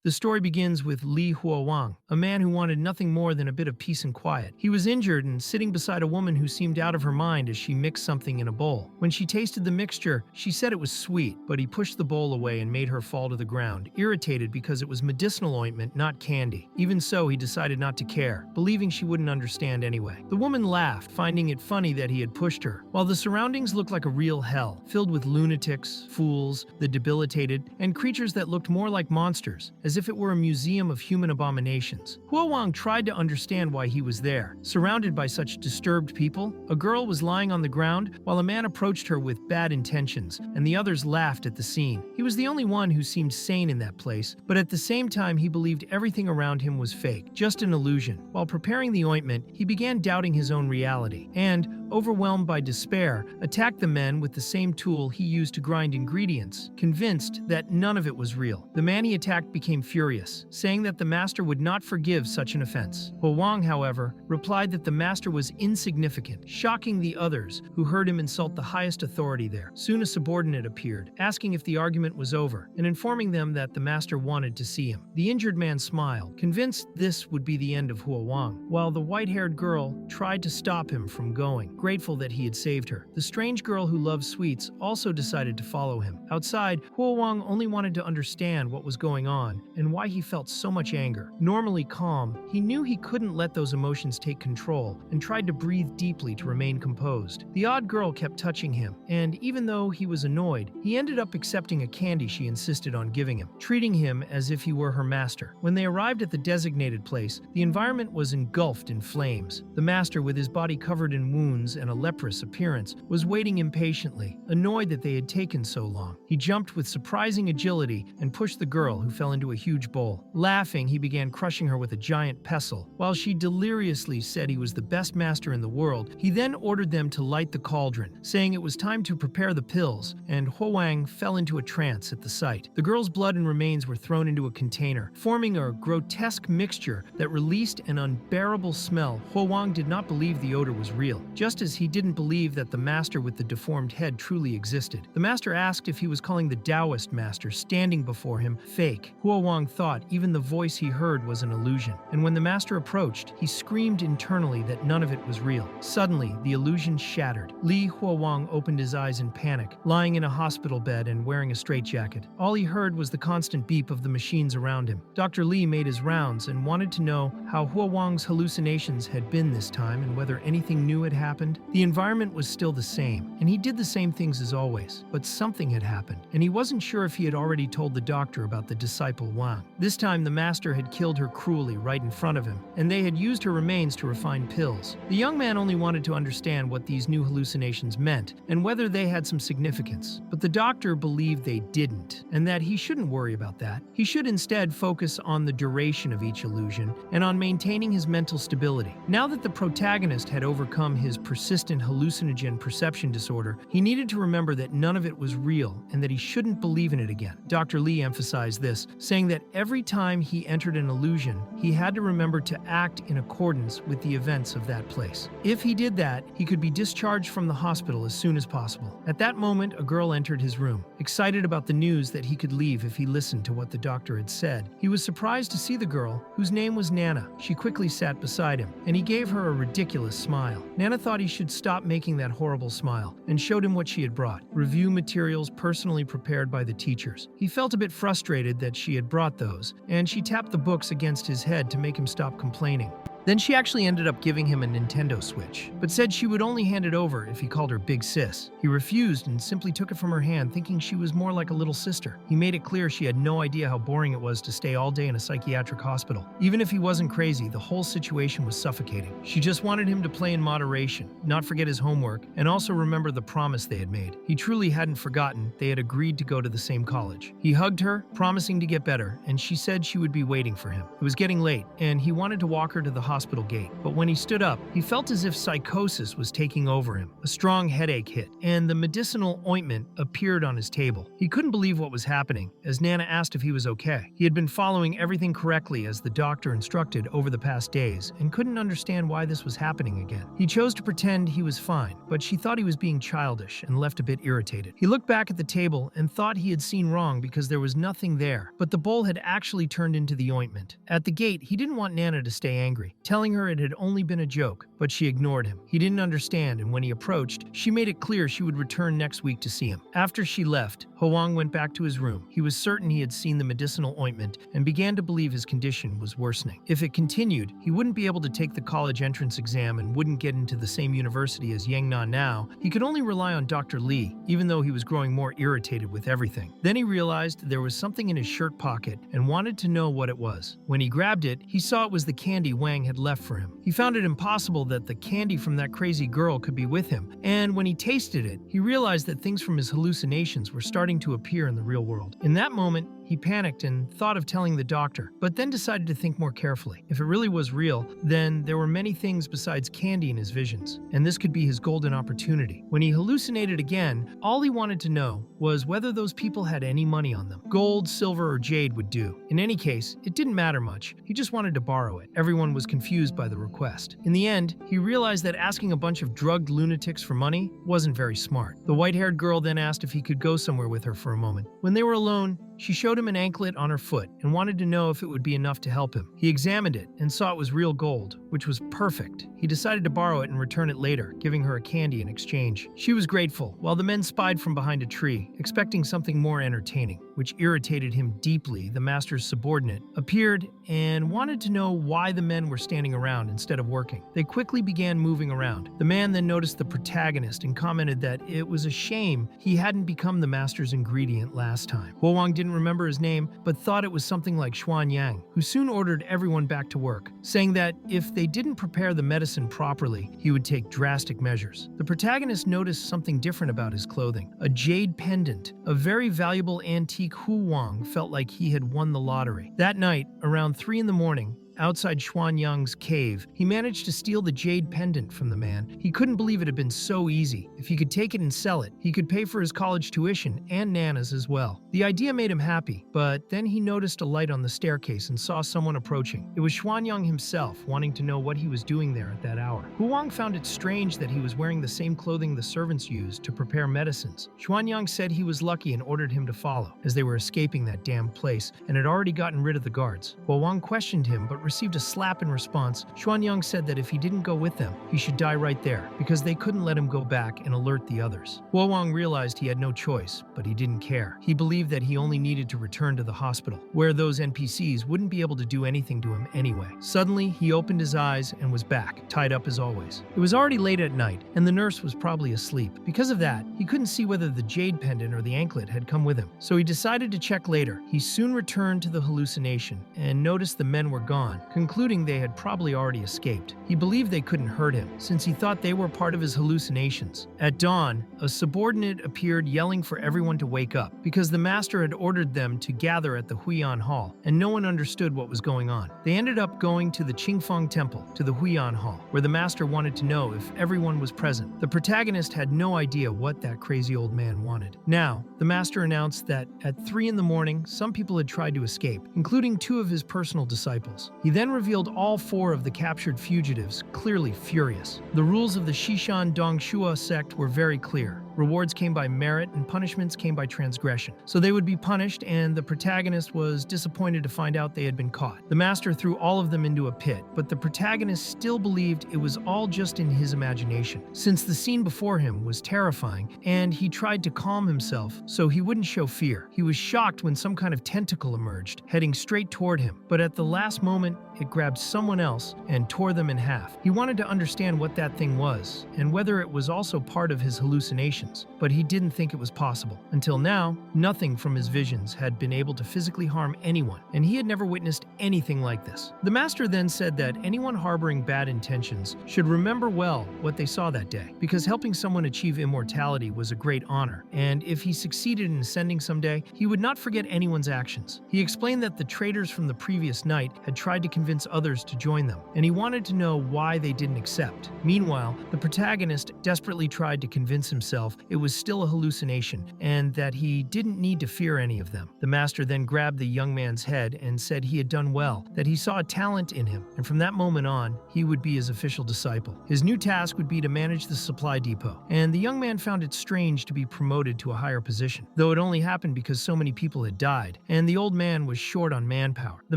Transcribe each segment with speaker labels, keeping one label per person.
Speaker 1: The story begins with Li Huowang, a man who wanted nothing more than a bit of peace and quiet. He was injured and sitting beside a woman who seemed out of her mind as she mixed something in a bowl. When she tasted the mixture, she said it was sweet, but he pushed the bowl away and made her fall to the ground, irritated because it was medicinal ointment, not candy. Even so, he decided not to care, believing she wouldn't understand anyway. The woman laughed, finding it funny that he had pushed her, while the surroundings looked like a real hell, filled with lunatics, fools, the debilitated, and creatures that looked more like monsters, as if it were a museum of human abominations. Huowang tried to understand why he was there. Surrounded by such disturbed people, a girl was lying on the ground while a man approached her with bad intentions, and the others laughed at the scene. He was the only one who seemed sane in that place, but at the same time he believed everything around him was fake, just an illusion. While preparing the ointment, he began doubting his own reality, and, overwhelmed by despair, attacked the men with the same tool he used to grind ingredients, convinced that none of it was real. The man he attacked became furious, saying that the master would not forgive such an offense. Huowang, however, replied that the master was insignificant, shocking the others, who heard him insult the highest authority there. Soon a subordinate appeared, asking if the argument was over, and informing them that the master wanted to see him. The injured man smiled, convinced this would be the end of Huowang, while the white-haired girl tried to stop him from going, grateful that he had saved her. The strange girl who loved sweets also decided to follow him. Outside, Huowang only wanted to understand what was going on and why he felt so much anger. Normally calm, he knew he couldn't let those emotions take control and tried to breathe deeply to remain composed. The odd girl kept touching him, and even though he was annoyed, he ended up accepting a candy she insisted on giving him, treating him as if he were her master. When they arrived at the designated place, the environment was engulfed in flames. The master, with his body covered in wounds and a leprous appearance, was waiting impatiently, annoyed that they had taken so long. He jumped with surprising agility and pushed the girl, who fell into a huge bowl. Laughing, he began crushing her with a giant pestle. While she deliriously said he was the best master in the world, he then ordered them to light the cauldron, saying it was time to prepare the pills, and Huowang fell into a trance at the sight. The girl's blood and remains were thrown into a container, forming a grotesque mixture that released an unbearable smell. Huowang did not believe the odor was real, just as he didn't believe that the master with the deformed head truly existed. The master asked if he was calling the Taoist master standing before him fake. Huowang thought even the voice he heard was an illusion, and when the master approached, he screamed internally that none of it was real. Suddenly, the illusion shattered. Li Huowang opened his eyes in panic, lying in a hospital bed and wearing a straitjacket. All he heard was the constant beep of the machines around him. Dr. Li made his rounds and wanted to know how Huowang's hallucinations had been this time and whether anything new had happened. The environment was still the same, and he did the same things as always, but something had happened, and he wasn't sure if he had already told the doctor about the disciple Wang. This time, the master had killed her cruelly right in front of him, and they had used her remains to refine pills. The young man only wanted to understand what these new hallucinations meant and whether they had some significance, but the doctor believed they didn't, and that he shouldn't worry about that. He should instead focus on the duration of each illusion and on maintaining his mental stability. Now that the protagonist had overcome his persistent hallucinogen perception disorder, he needed to remember that none of it was real and that he shouldn't believe in it again. Dr. Li emphasized this, saying that every time he entered an illusion, he had to remember to act in accordance with the events of that place. If he did that, he could be discharged from the hospital as soon as possible. At that moment, a girl entered his room, excited about the news that he could leave if he listened to what the doctor had said. He was surprised to see the girl, whose name was Nana. She quickly sat beside him, and he gave her a ridiculous smile. Nana thought he should stop making that horrible smile, and showed him what she had brought: review materials personally prepared by the teachers. He felt a bit frustrated that she had brought those, and she tapped the books against his head to make him stop complaining. Then she actually ended up giving him a Nintendo Switch, but said she would only hand it over if he called her Big Sis. He refused and simply took it from her hand, thinking she was more like a little sister. He made it clear she had no idea how boring it was to stay all day in a psychiatric hospital. Even if he wasn't crazy, the whole situation was suffocating. She just wanted him to play in moderation, not forget his homework, and also remember the promise they had made. He truly hadn't forgotten they had agreed to go to the same college. He hugged her, promising to get better, and she said she would be waiting for him. It was getting late, and he wanted to walk her to the hospital hospital gate. But when he stood up, he felt as if psychosis was taking over him. A strong headache hit, and the medicinal ointment appeared on his table. He couldn't believe what was happening, as Nana asked if he was okay. He had been following everything correctly as the doctor instructed over the past days, and couldn't understand why this was happening again. He chose to pretend he was fine, but she thought he was being childish and left a bit irritated. He looked back at the table and thought he had seen wrong because there was nothing there, but the bowl had actually turned into the ointment. At the gate, he didn't want Nana to stay angry, telling her it had only been a joke, but she ignored him. He didn't understand, and when he approached, she made it clear she would return next week to see him. After she left, Hoang went back to his room. He was certain he had seen the medicinal ointment and began to believe his condition was worsening. If it continued, he wouldn't be able to take the college entrance exam and wouldn't get into the same university as Yangnan now. He could only rely on Dr. Li, even though he was growing more irritated with everything. Then he realized there was something in his shirt pocket and wanted to know what it was. When he grabbed it, he saw it was the candy Wang had left for him. He found it impossible that the candy from that crazy girl could be with him, and when he tasted it, he realized that things from his hallucinations were starting to appear in the real world. In that moment, he panicked and thought of telling the doctor, but then decided to think more carefully. If it really was real, then there were many things besides candy in his visions, and this could be his golden opportunity. When he hallucinated again, all he wanted to know was whether those people had any money on them. Gold, silver, or jade would do. In any case, it didn't matter much. He just wanted to borrow it. Everyone was confused by the request. In the end, he realized that asking a bunch of drugged lunatics for money wasn't very smart. The white-haired girl then asked if he could go somewhere with her for a moment. When they were alone, she showed him an anklet on her foot and wanted to know if it would be enough to help him. He examined it and saw it was real gold, which was perfect. He decided to borrow it and return it later, giving her a candy in exchange. She was grateful, while the men spied from behind a tree, expecting something more entertaining, which irritated him deeply. The master's subordinate appeared and wanted to know why the men were standing around instead of working. They quickly began moving around. The man then noticed the protagonist and commented that it was a shame he hadn't become the master's ingredient last time. Huowang didn't remember his name, but thought it was something like Xuan Yang, who soon ordered everyone back to work, saying that if they didn't prepare the medicine properly, he would take drastic measures. The protagonist noticed something different about his clothing. A jade pendant, a very valuable antique. Huowang felt like he had won the lottery. That night, around 3 in the morning, outside Xuanyang's cave, he managed to steal the jade pendant from the man. He couldn't believe it had been so easy. If he could take it and sell it, he could pay for his college tuition and Nana's as well. The idea made him happy, but then he noticed a light on the staircase and saw someone approaching. It was Xuanyang himself, wanting to know what he was doing there at that hour. Huang found it strange that he was wearing the same clothing the servants used to prepare medicines. Xuanyang said he was lucky and ordered him to follow, as they were escaping that damn place and had already gotten rid of the guards. Huang questioned him, but received a slap in response. Xuanyang said that if he didn't go with them, he should die right there, because they couldn't let him go back and alert the others. Huowang realized he had no choice, but he didn't care. He believed that he only needed to return to the hospital, where those NPCs wouldn't be able to do anything to him anyway. Suddenly, he opened his eyes and was back, tied up as always. It was already late at night, and the nurse was probably asleep. Because of that, he couldn't see whether the jade pendant or the anklet had come with him, so he decided to check later. He soon returned to the hallucination and noticed the men were gone, concluding they had probably already escaped. He believed they couldn't hurt him, since he thought they were part of his hallucinations. At dawn, a subordinate appeared yelling for everyone to wake up, because the master had ordered them to gather at the Huiyan Hall, and no one understood what was going on. They ended up going to the Qingfeng Temple, to the Huiyan Hall, where the master wanted to know if everyone was present. The protagonist had no idea what that crazy old man wanted. Now, the master announced that at 3 in the morning, some people had tried to escape, including 2 of his personal disciples. He then revealed all 4 of the captured fugitives, clearly furious. The rules of the Shishan Dongshua sect were very clear. Rewards came by merit and punishments came by transgression. So they would be punished, and the protagonist was disappointed to find out they had been caught. The master threw all of them into a pit, but the protagonist still believed it was all just in his imagination, since the scene before him was terrifying, and he tried to calm himself so he wouldn't show fear. He was shocked when some kind of tentacle emerged, heading straight toward him, but at the last moment, it grabbed someone else and tore them in half. He wanted to understand what that thing was, and whether it was also part of his hallucination. hallucinations, but he didn't think it was possible. Until now, nothing from his visions had been able to physically harm anyone, and he had never witnessed anything like this. The master then said that anyone harboring bad intentions should remember well what they saw that day, because helping someone achieve immortality was a great honor, and if he succeeded in ascending someday, he would not forget anyone's actions. He explained that the traitors from the previous night had tried to convince others to join them, and he wanted to know why they didn't accept. Meanwhile, the protagonist desperately tried to convince himself it was still a hallucination and that he didn't need to fear any of them. The master then grabbed the young man's head and said he had done well, that he saw a talent in him, and from that moment on, he would be his official disciple. His new task would be to manage the supply depot, and the young man found it strange to be promoted to a higher position, though it only happened because so many people had died, and the old man was short on manpower. The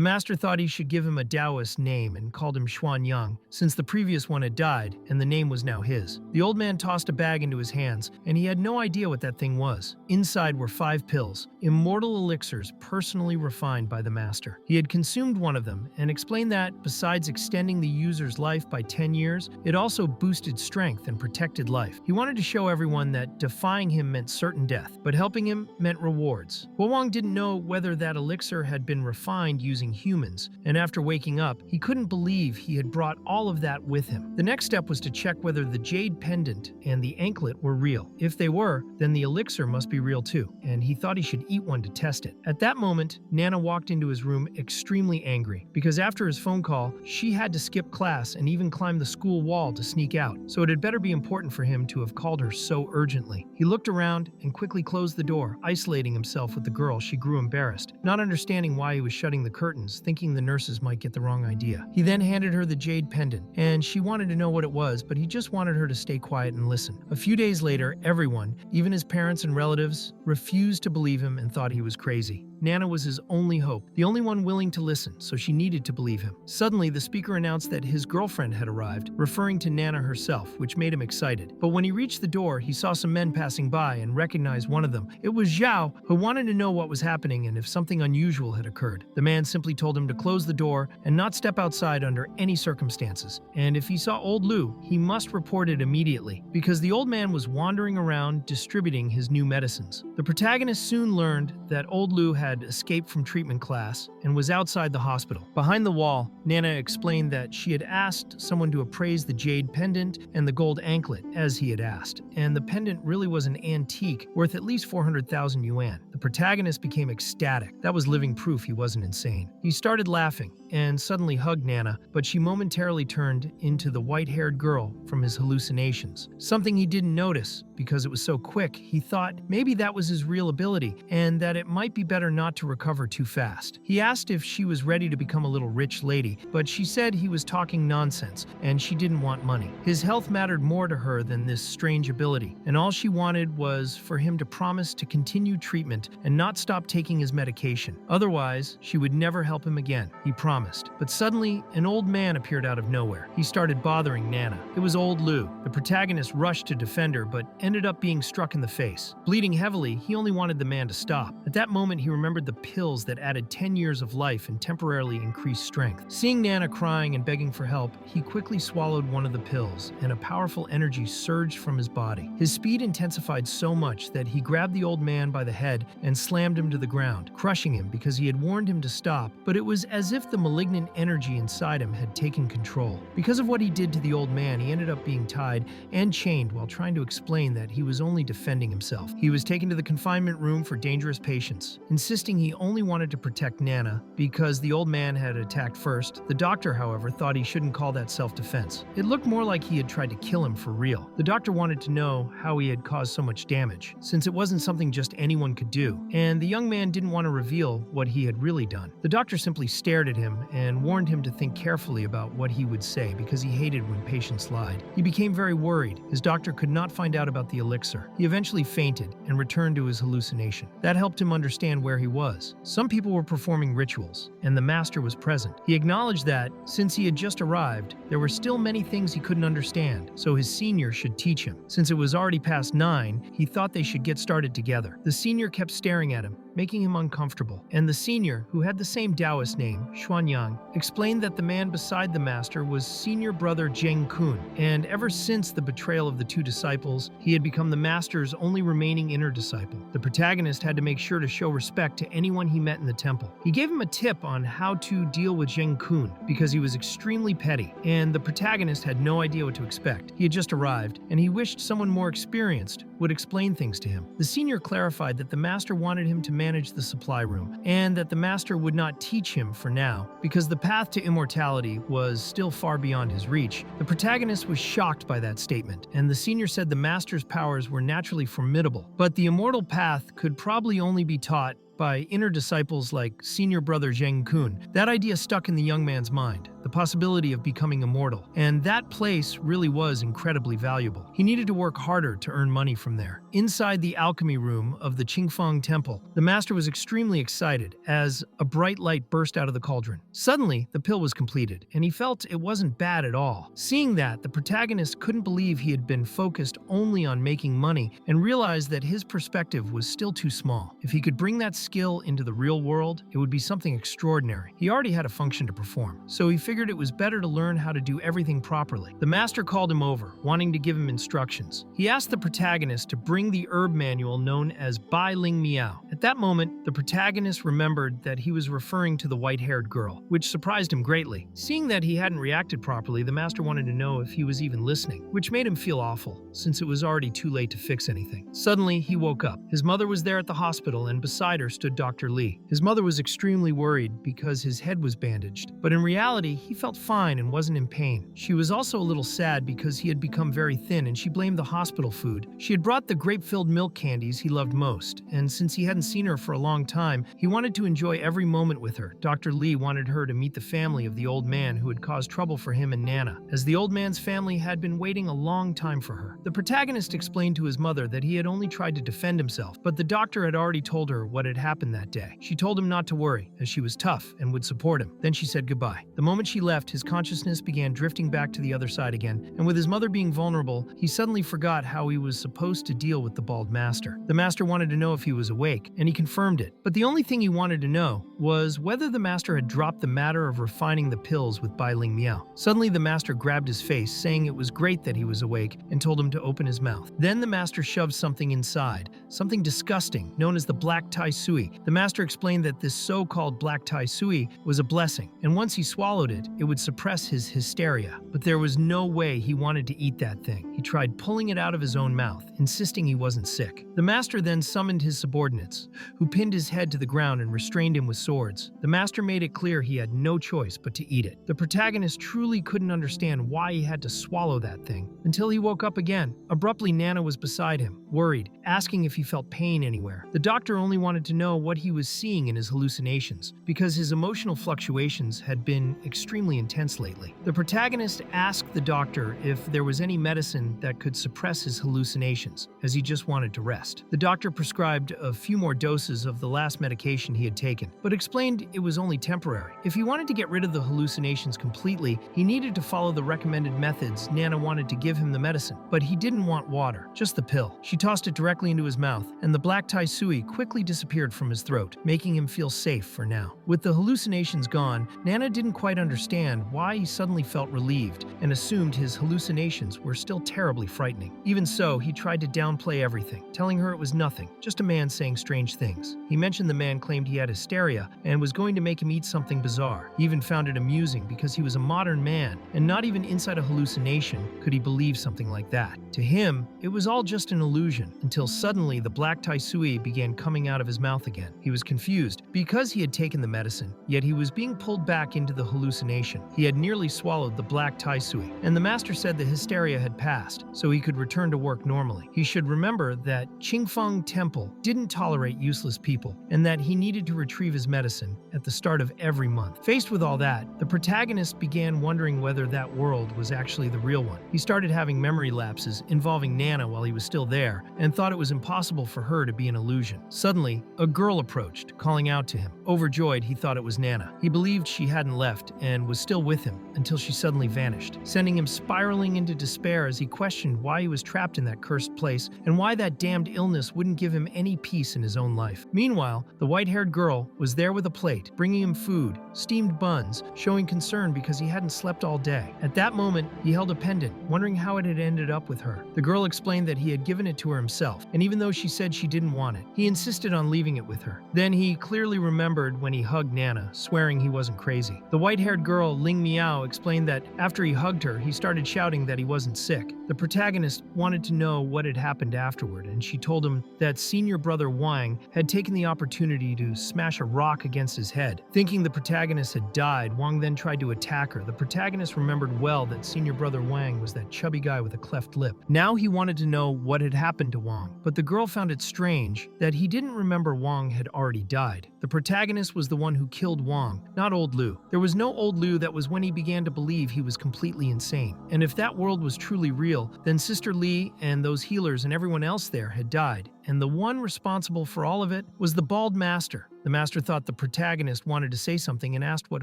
Speaker 1: master thought he should give him a Taoist name and called him Xuan Yang, since the previous one had died, and the name was now his. The old man tossed a bag into his hands, and he had no idea what that thing was. Inside were 5 pills, immortal elixirs personally refined by the master. He had consumed one of them, and explained that, besides extending the user's life by 10 years, it also boosted strength and protected life. He wanted to show everyone that defying him meant certain death, but helping him meant rewards. Huowang didn't know whether that elixir had been refined using humans, and after waking up, he couldn't believe he had brought all of that with him. The next step was to check whether the jade pendant and the anklet were real. If they were, then the elixir must be real too, and he thought he should eat one to test it. At that moment, Nana walked into his room extremely angry, because after his phone call, she had to skip class and even climb the school wall to sneak out, so it had better be important for him to have called her so urgently. He looked around and quickly closed the door, isolating himself with the girl. She grew embarrassed, not understanding why he was shutting the curtains, thinking the nurses might get the wrong idea. He then handed her the jade pendant, and she wanted to know what it was, but he just wanted her to stay quiet and listen. A few days later, everyone, even his parents and relatives, refused to believe him and thought he was crazy. Nana was his only hope, the only one willing to listen, so she needed to believe him. Suddenly, the speaker announced that his girlfriend had arrived, referring to Nana herself, which made him excited. But when he reached the door, he saw some men passing by and recognized one of them. It was Zhao, who wanted to know what was happening and if something unusual had occurred. The man simply told him to close the door and not step outside under any circumstances. And if he saw old Lu, he must report it immediately, because the old man was wandering around distributing his new medicines. The protagonist soon learned that old Lu had escaped from treatment class and was outside the hospital. Behind the wall, Nana explained that she had asked someone to appraise the jade pendant and the gold anklet, as he had asked, and the pendant really was an antique worth at least 400,000 yuan. The protagonist became ecstatic. That was living proof he wasn't insane. He started laughing and suddenly hugged Nana, but she momentarily turned into the white-haired girl from his hallucinations. Something he didn't notice, because it was so quick, he thought maybe that was his real ability, and that it might be better not to recover too fast. He asked if she was ready to become a little rich lady, but she said he was talking nonsense, and she didn't want money. His health mattered more to her than this strange ability, and all she wanted was for him to promise to continue treatment and not stop taking his medication. Otherwise, she would never help him again, he promised. But suddenly, an old man appeared out of nowhere. He started bothering Nana. It was old Lu. The protagonist rushed to defend her, but ended up being struck in the face. Bleeding heavily, he only wanted the man to stop. At that moment, he remembered the pills that added 10 years of life and temporarily increased strength. Seeing Nana crying and begging for help, he quickly swallowed one of the pills, and a powerful energy surged from his body. His speed intensified so much that he grabbed the old man by the head and slammed him to the ground, crushing him because he had warned him to stop, but it was as if the malignant energy inside him had taken control. Because of what he did to the old man, he ended up being tied and chained while trying to explain that he was only defending himself. He was taken to the confinement room for dangerous patients, insisting he only wanted to protect Nana because the old man had attacked first. The doctor, however, thought he shouldn't call that self-defense. It looked more like he had tried to kill him for real. The doctor wanted to know how he had caused so much damage, since it wasn't something just anyone could do, and the young man didn't want to reveal what he had really done. The doctor simply stared at him and warned him to think carefully about what he would say because he hated when patients lied. He became very worried. His doctor could not find out about the elixir. He eventually fainted and returned to his hallucination. That helped him understand where he was. Some people were performing rituals, and the master was present. He acknowledged that, since he had just arrived, there were still many things he couldn't understand, so his senior should teach him. Since it was already past 9, he thought they should get started together. The senior kept staring at him, making him uncomfortable. And the senior, who had the same Taoist name, Xuanyang, explained that the man beside the master was senior brother Zheng Kun, and ever since the betrayal of the two disciples, he had become the master's only remaining inner disciple. The protagonist had to make sure to show respect to anyone he met in the temple. He gave him a tip on how to deal with Zheng Kun because he was extremely petty, and the protagonist had no idea what to expect. He had just arrived, and he wished someone more experienced would explain things to him. The senior clarified that the master wanted him to manage the supply room, and that the master would not teach him for now, because the path to immortality was still far beyond his reach. The protagonist was shocked by that statement, and the senior said the master's powers were naturally formidable, but the immortal path could probably only be taught by inner disciples like senior brother Zheng Kun. That idea stuck in the young man's mind, the possibility of becoming immortal, and that place really was incredibly valuable. He needed to work harder to earn money from there. Inside the alchemy room of the Qingfeng Temple, the master was extremely excited as a bright light burst out of the cauldron. Suddenly, the pill was completed, and he felt it wasn't bad at all. Seeing that, the protagonist couldn't believe he had been focused only on making money and realized that his perspective was still too small. If he could bring that skill into the real world, it would be something extraordinary. He already had a function to perform, so he figured it was better to learn how to do everything properly. The master called him over, wanting to give him instructions. He asked the protagonist to bring the herb manual known as Bai Ling Miao. At that moment, the protagonist remembered that he was referring to the white-haired girl, which surprised him greatly. Seeing that he hadn't reacted properly, the master wanted to know if he was even listening, which made him feel awful, since it was already too late to fix anything. Suddenly, he woke up. His mother was there at the hospital, and beside her stood Dr. Lee. His mother was extremely worried because his head was bandaged, but in reality, he felt fine and wasn't in pain. She was also a little sad because he had become very thin, and she blamed the hospital food. She had brought the grape-filled milk candies he loved most, and since he hadn't seen her for a long time, he wanted to enjoy every moment with her. Dr. Lee wanted her to meet the family of the old man who had caused trouble for him and Nana, as the old man's family had been waiting a long time for her. The protagonist explained to his mother that he had only tried to defend himself, but the doctor had already told her what had happened that day. She told him not to worry, as she was tough and would support him. Then she said goodbye. The moment she left, his consciousness began drifting back to the other side again, and with his mother being vulnerable, he suddenly forgot how he was supposed to deal with the bald master. The master wanted to know if he was awake, and he confirmed it. But the only thing he wanted to know was whether the master had dropped the matter of refining the pills with Bai Ling Miao. Suddenly, the master grabbed his face, saying it was great that he was awake, and told him to open his mouth. Then the master shoved something inside, something disgusting, known as the black tai sui. The master explained that this so-called black tai sui was a blessing, and once he swallowed it, it would suppress his hysteria. But there was no way he wanted to eat that thing. He tried pulling it out of his own mouth, insisting he wasn't sick. The master then summoned his subordinates, who pinned his head to the ground and restrained him with swords. The master made it clear he had no choice but to eat it. The protagonist truly couldn't understand why he had to swallow that thing, until he woke up again. Abruptly, Nana was beside him, worried, asking if he felt pain anywhere. The doctor only wanted to know what he was seeing in his hallucinations, because his emotional fluctuations had been extremely intense lately. The protagonist asked the doctor if there was any medicine that could suppress his hallucinations, as he just wanted to rest. The doctor prescribed a few more doses of the last medication he had taken, but explained it was only temporary. If he wanted to get rid of the hallucinations completely, he needed to follow the recommended methods. Nana wanted to give him the medicine, but he didn't want water, just the pill. She tossed it directly into his mouth, and the black tai sui quickly disappeared from his throat, making him feel safe for now. With the hallucinations gone, Nana didn't quite understand why he suddenly felt relieved and assumed his hallucinations were still terribly frightening. Even so, he tried to downplay everything, telling her it was nothing, just a man saying strange things. He mentioned the man claimed he had hysteria and was going to make him eat something bizarre. He even found it amusing because he was a modern man, and not even inside a hallucination could he believe something like that. To him, it was all just an illusion, until suddenly the black tai sui began coming out of his mouth again. He was confused because he had taken the medicine, yet he was being pulled back into the hallucination. He had nearly swallowed the black tai sui, and the master said the hysteria had passed, so he could return to work normally. He should remember that Qingfeng Temple didn't tolerate useless people, and that he needed to retrieve his medicine at the start of every month. Faced with all that, the protagonist began wondering whether that world was actually the real one. He started having memory lapses involving Nana while he was still there, and thought it was impossible for her to be an illusion. Suddenly, a girl approached, calling out to him. Overjoyed, he thought it was Nana. He believed she hadn't left and and was still with him until she suddenly vanished, sending him spiraling into despair as he questioned why he was trapped in that cursed place and why that damned illness wouldn't give him any peace in his own life. Meanwhile, the white-haired girl was there with a plate, bringing him food, steamed buns, showing concern because he hadn't slept all day. At that moment, he held a pendant, wondering how it had ended up with her. The girl explained that he had given it to her himself, and even though she said she didn't want it, he insisted on leaving it with her. Then he clearly remembered when he hugged Nana, swearing he wasn't crazy. The white-haired girl, Ling Miao, explained that after he hugged her, he started shouting that he wasn't sick. The protagonist wanted to know what had happened afterward, and she told him that senior brother Wang had taken the opportunity to smash a rock against his head. Thinking the protagonist had died, Wang then tried to attack her. The protagonist remembered well that senior brother Wang was that chubby guy with a cleft lip. Now he wanted to know what had happened to Wang, but the girl found it strange that he didn't remember Wang had already died. The protagonist was the one who killed Wang, not Old Lu. There was no Old Lu. That was when he began to believe he was completely insane. And if that world was truly real, then Sister Lee and those healers and everyone else there had died. And the one responsible for all of it was the bald master. The master thought the protagonist wanted to say something and asked what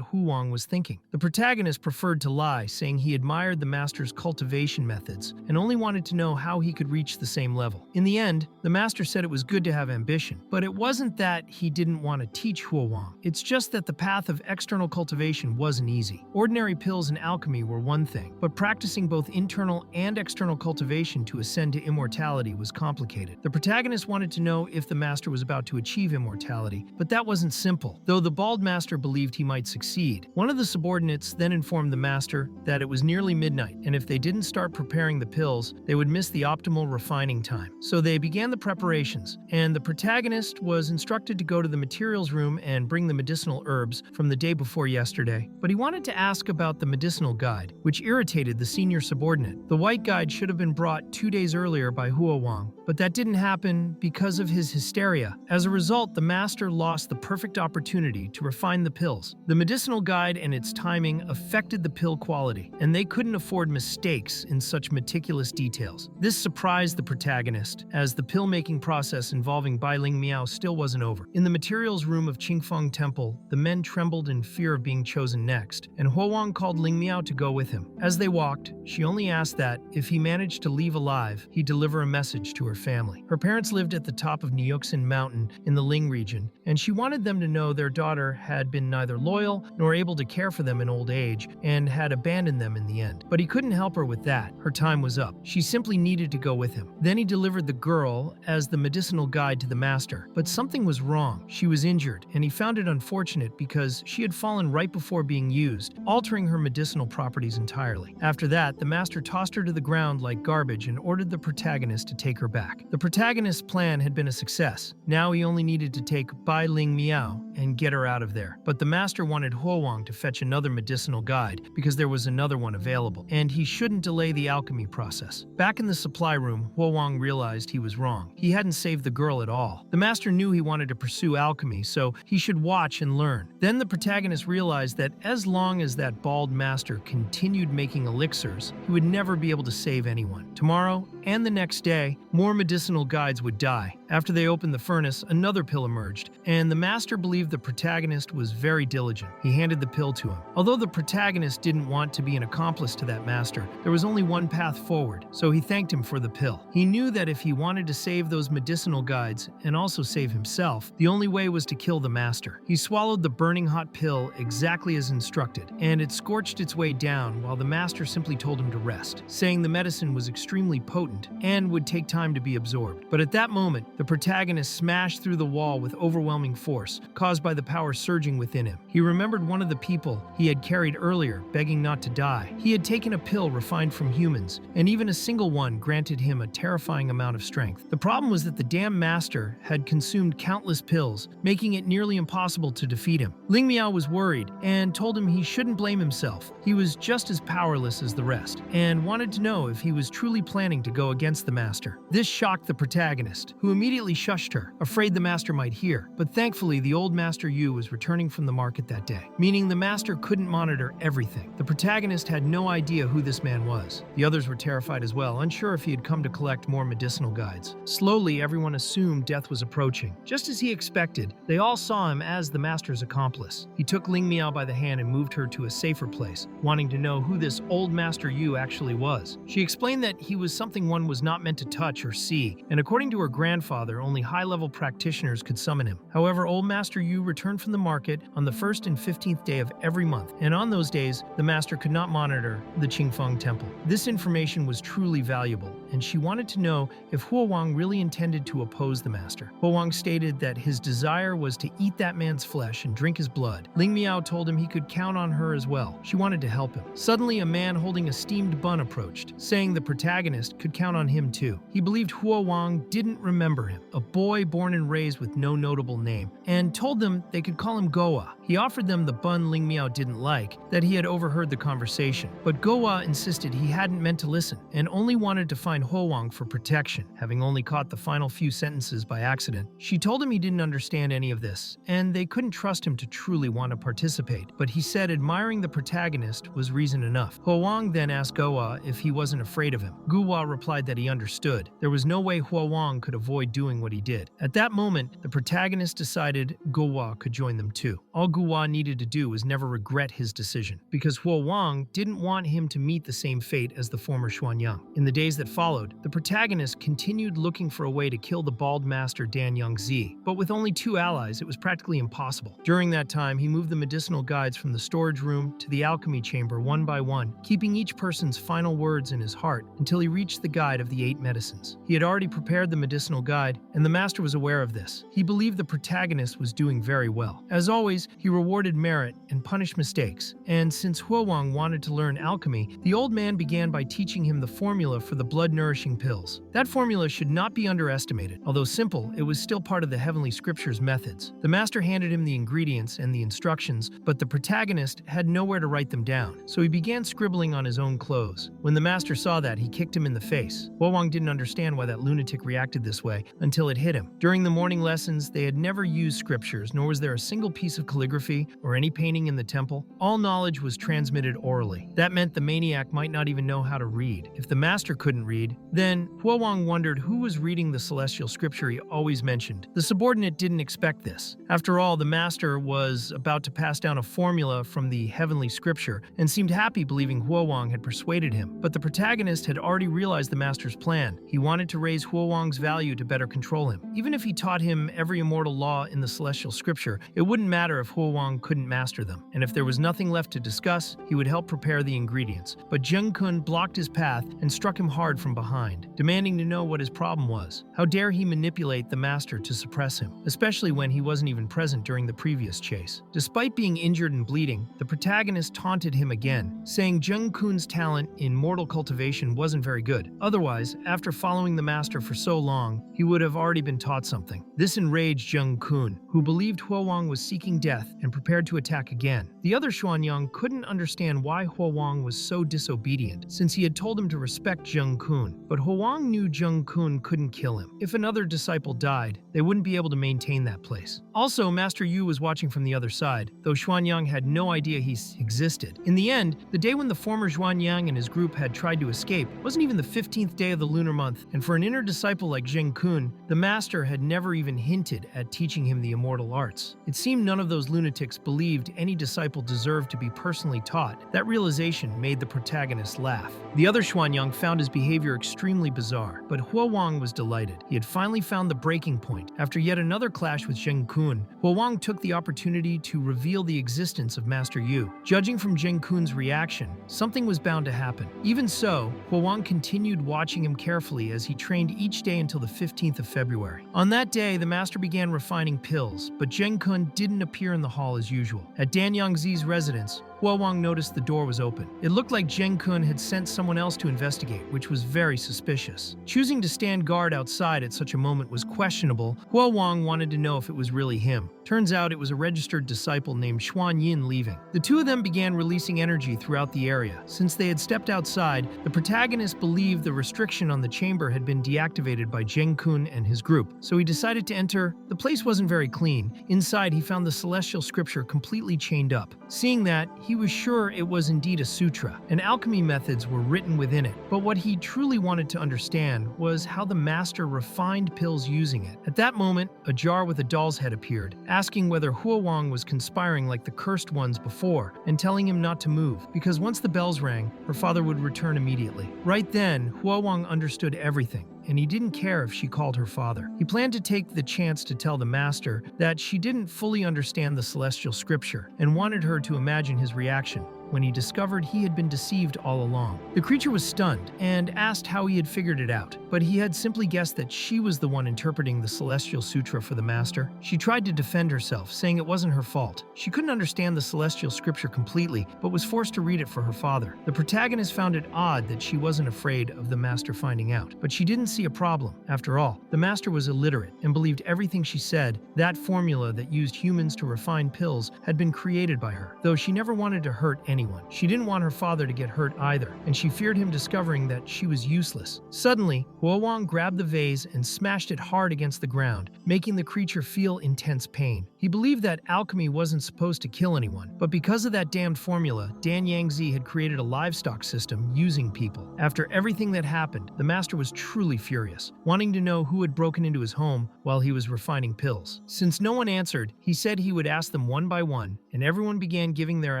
Speaker 1: Huang was thinking. The protagonist preferred to lie, saying he admired the master's cultivation methods and only wanted to know how he could reach the same level. In the end, the master said it was good to have ambition, but it wasn't that he didn't want to teach Huang. It's just that the path of external cultivation wasn't easy. Ordinary pills and alchemy were one thing, but practicing both internal and external cultivation to ascend to immortality was complicated. The protagonist wanted to know if the master was about to achieve immortality, but that wasn't simple, though the bald master believed he might succeed. One of the subordinates then informed the master that it was nearly midnight, and if they didn't start preparing the pills, they would miss the optimal refining time. So they began the preparations, and the protagonist was instructed to go to the materials room and bring the medicinal herbs from the day before yesterday. But he wanted to ask about the medicinal guide, which irritated the senior subordinate. The white guide should have been brought 2 days earlier by Huang, but that didn't happen because of his hysteria. As a result, the master lost the perfect opportunity to refine the pills. The medicinal guide and its timing affected the pill quality, and they couldn't afford mistakes in such meticulous details. This surprised the protagonist, as the pill-making process involving Bai Ling Miao still wasn't over. In the materials room of Qingfeng Temple, the men trembled in fear of being chosen next, and Huang called Ling Miao to go with him. As they walked, she only asked that, if he managed to leave alive, he'd deliver a message to her family. Her parents lived at the top of Nyuxin Mountain in the Ling region, and she wanted them to know their daughter had been neither loyal nor able to care for them in old age and had abandoned them in the end. But he couldn't help her with that. Her time was up. She simply needed to go with him. Then he delivered the girl as the medicinal guide to the master. But something was wrong. She was injured, and he found it unfortunate because she had fallen right before being used, altering her medicinal properties entirely. After that, the master tossed her to the ground like garbage and ordered the protagonist to take her back. The protagonist's plan had been a success. Now he only needed to take Bai Ling Miao and get her out of there. But the master wanted Huang to fetch another medicinal guide because there was another one available, and he shouldn't delay the alchemy process. Back in the supply room, Huang realized he was wrong. He hadn't saved the girl at all. The master knew he wanted to pursue alchemy, so he should watch and learn. Then the protagonist realized that as long as that bald master continued making elixirs, he would never be able to save anyone. Tomorrow and the next day, more medicinal guides would die. After they opened the furnace, another pill emerged, and the master believed the protagonist was very diligent. He handed the pill to him. Although the protagonist didn't want to be an accomplice to that master, there was only one path forward, so he thanked him for the pill. He knew that if he wanted to save those medicinal guides and also save himself, the only way was to kill the master. He swallowed the burning hot pill exactly as instructed, and it scorched its way down while the master simply told him to rest, saying the medicine was extremely potent and would take time to be absorbed. But at that moment, the protagonist smashed through the wall with overwhelming force, caused by the power surging within him. He remembered one of the people he had carried earlier, begging not to die. He had taken a pill refined from humans, and even a single one granted him a terrifying amount of strength. The problem was that the damn master had consumed countless pills, making it nearly impossible to defeat him. Ling Miao was worried and told him he shouldn't blame himself. He was just as powerless as the rest, and wanted to know if he was truly planning to go against the master. This shocked the protagonist, who immediately immediately shushed her, afraid the master might hear. But thankfully, the old Master Yu was returning from the market that day, meaning the master couldn't monitor everything. The protagonist had no idea who this man was. The others were terrified as well, unsure if he had come to collect more medicinal guides. Slowly, everyone assumed death was approaching. Just as he expected, they all saw him as the master's accomplice. He took Ling Miao by the hand and moved her to a safer place, wanting to know who this old Master Yu actually was. She explained that he was something one was not meant to touch or see, and according to her grandfather, only high-level practitioners could summon him. However, old Master Yu returned from the market on the 1st and 15th day of every month, and on those days, the master could not monitor the Qingfeng temple. This information was truly valuable, and she wanted to know if Huo Wang really intended to oppose the master. Huo Wang stated that his desire was to eat that man's flesh and drink his blood. Ling Miao told him he could count on her as well. She wanted to help him. Suddenly, a man holding a steamed bun approached, saying the protagonist could count on him too. He believed Huo Wang didn't remember him, a boy born and raised with no notable name, and told them they could call him Goa. He offered them the bun Ling Miao didn't like, that he had overheard the conversation. But Goa insisted he hadn't meant to listen, and only wanted to find Huo Wang for protection, having only caught the final few sentences by accident. She told him he didn't understand any of this, and they couldn't trust him to truly want to participate, but he said admiring the protagonist was reason enough. Huo Wang then asked Goa if he wasn't afraid of him. Guwa replied that he understood. There was no way Huo Wang could avoid doing what he did. At that moment, the protagonist decided Guwa could join them too. All Guwa needed to do was never regret his decision, because Huo Wang didn't want him to meet the same fate as the former Xuanyang. In the days that followed, the protagonist continued looking for a way to kill the bald master Dan Yangzi, but with only 2 allies, it was practically impossible. During that time, he moved the medicinal guides from the storage room to the alchemy chamber one by one, keeping each person's final words in his heart until he reached the guide of the 8 medicines. He had already prepared the medicinal guide, and the master was aware of this. He believed the protagonist was doing very well. As always, he rewarded merit and punished mistakes, and since Huo Wang wanted to learn alchemy, the old man began by teaching him the formula for the blood-nourishing pills. That formula should not be underestimated. Although simple, it was still part of the heavenly scriptures methods. The master handed him the ingredients and the instructions, but the protagonist had nowhere to write them down, so he began scribbling on his own clothes. When the master saw that, he kicked him in the face. Huo Wang didn't understand why that lunatic reacted this way until it hit him. During the morning lessons, they had never used scriptures, nor was there a single piece of calligraphy or any painting in the temple. All knowledge was transmitted orally. That meant the maniac might not even know how to read. If the master couldn't read, then Huo Wang wondered who was reading the celestial scripture he always mentioned. The subordinate didn't expect this. After all, the master was about to pass down a formula from the heavenly scripture and seemed happy believing Huo Wang had persuaded him. But the protagonist had already realized the master's plan. He wanted to raise Huo Wang's value to better control him. Even if he taught him every immortal law in the celestial scripture, it wouldn't matter if Huo Wang couldn't master them. And if there was nothing left to discuss, he would help prepare the ingredients. But Zheng Kun blocked his path and struck him hard from behind, demanding to know what his problem was. How dare he manipulate the master to suppress him, especially when he wasn't even present during the previous chase. Despite being injured and bleeding, the protagonist taunted him again, saying Zheng Kun's talent in mortal cultivation wasn't very good. Otherwise, after following the master for so long, he would have already been taught something. This enraged Zheng Kun, who believed Huo Wang was seeking death and prepared to attack again. The other Xuanyang couldn't understand why Huo Wang was so disobedient, since he had told him to respect Zheng Kun. But Huo Wang knew Zheng Kun couldn't kill him. If another disciple died, they wouldn't be able to maintain that place. Also, Master Yu was watching from the other side, though Xuanyang had no idea he existed. In the end, the day when the former Xuanyang and his group had tried to escape wasn't even the 15th day of the lunar month, and for an inner disciple like Zheng Kun, the master had never even hinted at teaching him the immortal arts. It seemed none of those lunatics believed any disciple deserved to be personally taught. That realization made the protagonist laugh. The other Xuanyang found his behavior extremely bizarre, but Huo Wang was delighted. He had finally found the breaking point. After yet another clash with Zheng Kun, Huo Wang took the opportunity to reveal the existence of Master Yu. Judging from Zheng Kun's reaction, something was bound to happen. Even so, Huo Wang continued watching him carefully as he trained each day until the 15th of February. On that day, the master began refining pills, but Zheng Kun didn't appear in the hall as usual. At Dan Yangzi's residence, Hua Wang noticed the door was open. It looked like Zheng Kun had sent someone else to investigate, which was very suspicious. Choosing to stand guard outside at such a moment was questionable. Hua Wang wanted to know if it was really him. Turns out it was a registered disciple named Xuan Yin leaving. The two of them began releasing energy throughout the area. Since they had stepped outside, the protagonist believed the restriction on the chamber had been deactivated by Zheng Kun and his group, so he decided to enter. The place wasn't very clean. Inside, he found the celestial scripture completely chained up. Seeing that, he was sure it was indeed a sutra, and alchemy methods were written within it. But what he truly wanted to understand was how the master refined pills using it. At that moment, a jar with a doll's head appeared, asking whether Hua Wang was conspiring like the cursed ones before and telling him not to move, because once the bells rang, her father would return immediately. Right then, Hua Wang understood everything, and he didn't care if she called her father. He planned to take the chance to tell the master that she didn't fully understand the celestial scripture and wanted her to imagine his reaction when he discovered he had been deceived all along. The creature was stunned and asked how he had figured it out, but he had simply guessed that she was the one interpreting the celestial sutra for the master. She tried to defend herself, saying it wasn't her fault. She couldn't understand the celestial scripture completely, but was forced to read it for her father. The protagonist found it odd that she wasn't afraid of the master finding out, but she didn't see a problem. After all, the master was illiterate and believed everything she said. That formula that used humans to refine pills had been created by her, though she never wanted to hurt anyone. She didn't want her father to get hurt either, and she feared him discovering that she was useless. Suddenly, Hua Wang grabbed the vase and smashed it hard against the ground, making the creature feel intense pain. He believed that alchemy wasn't supposed to kill anyone, but because of that damned formula, Dan Yangzi had created a livestock system using people. After everything that happened, the master was truly furious, wanting to know who had broken into his home while he was refining pills. Since no one answered, he said he would ask them one by one, and everyone began giving their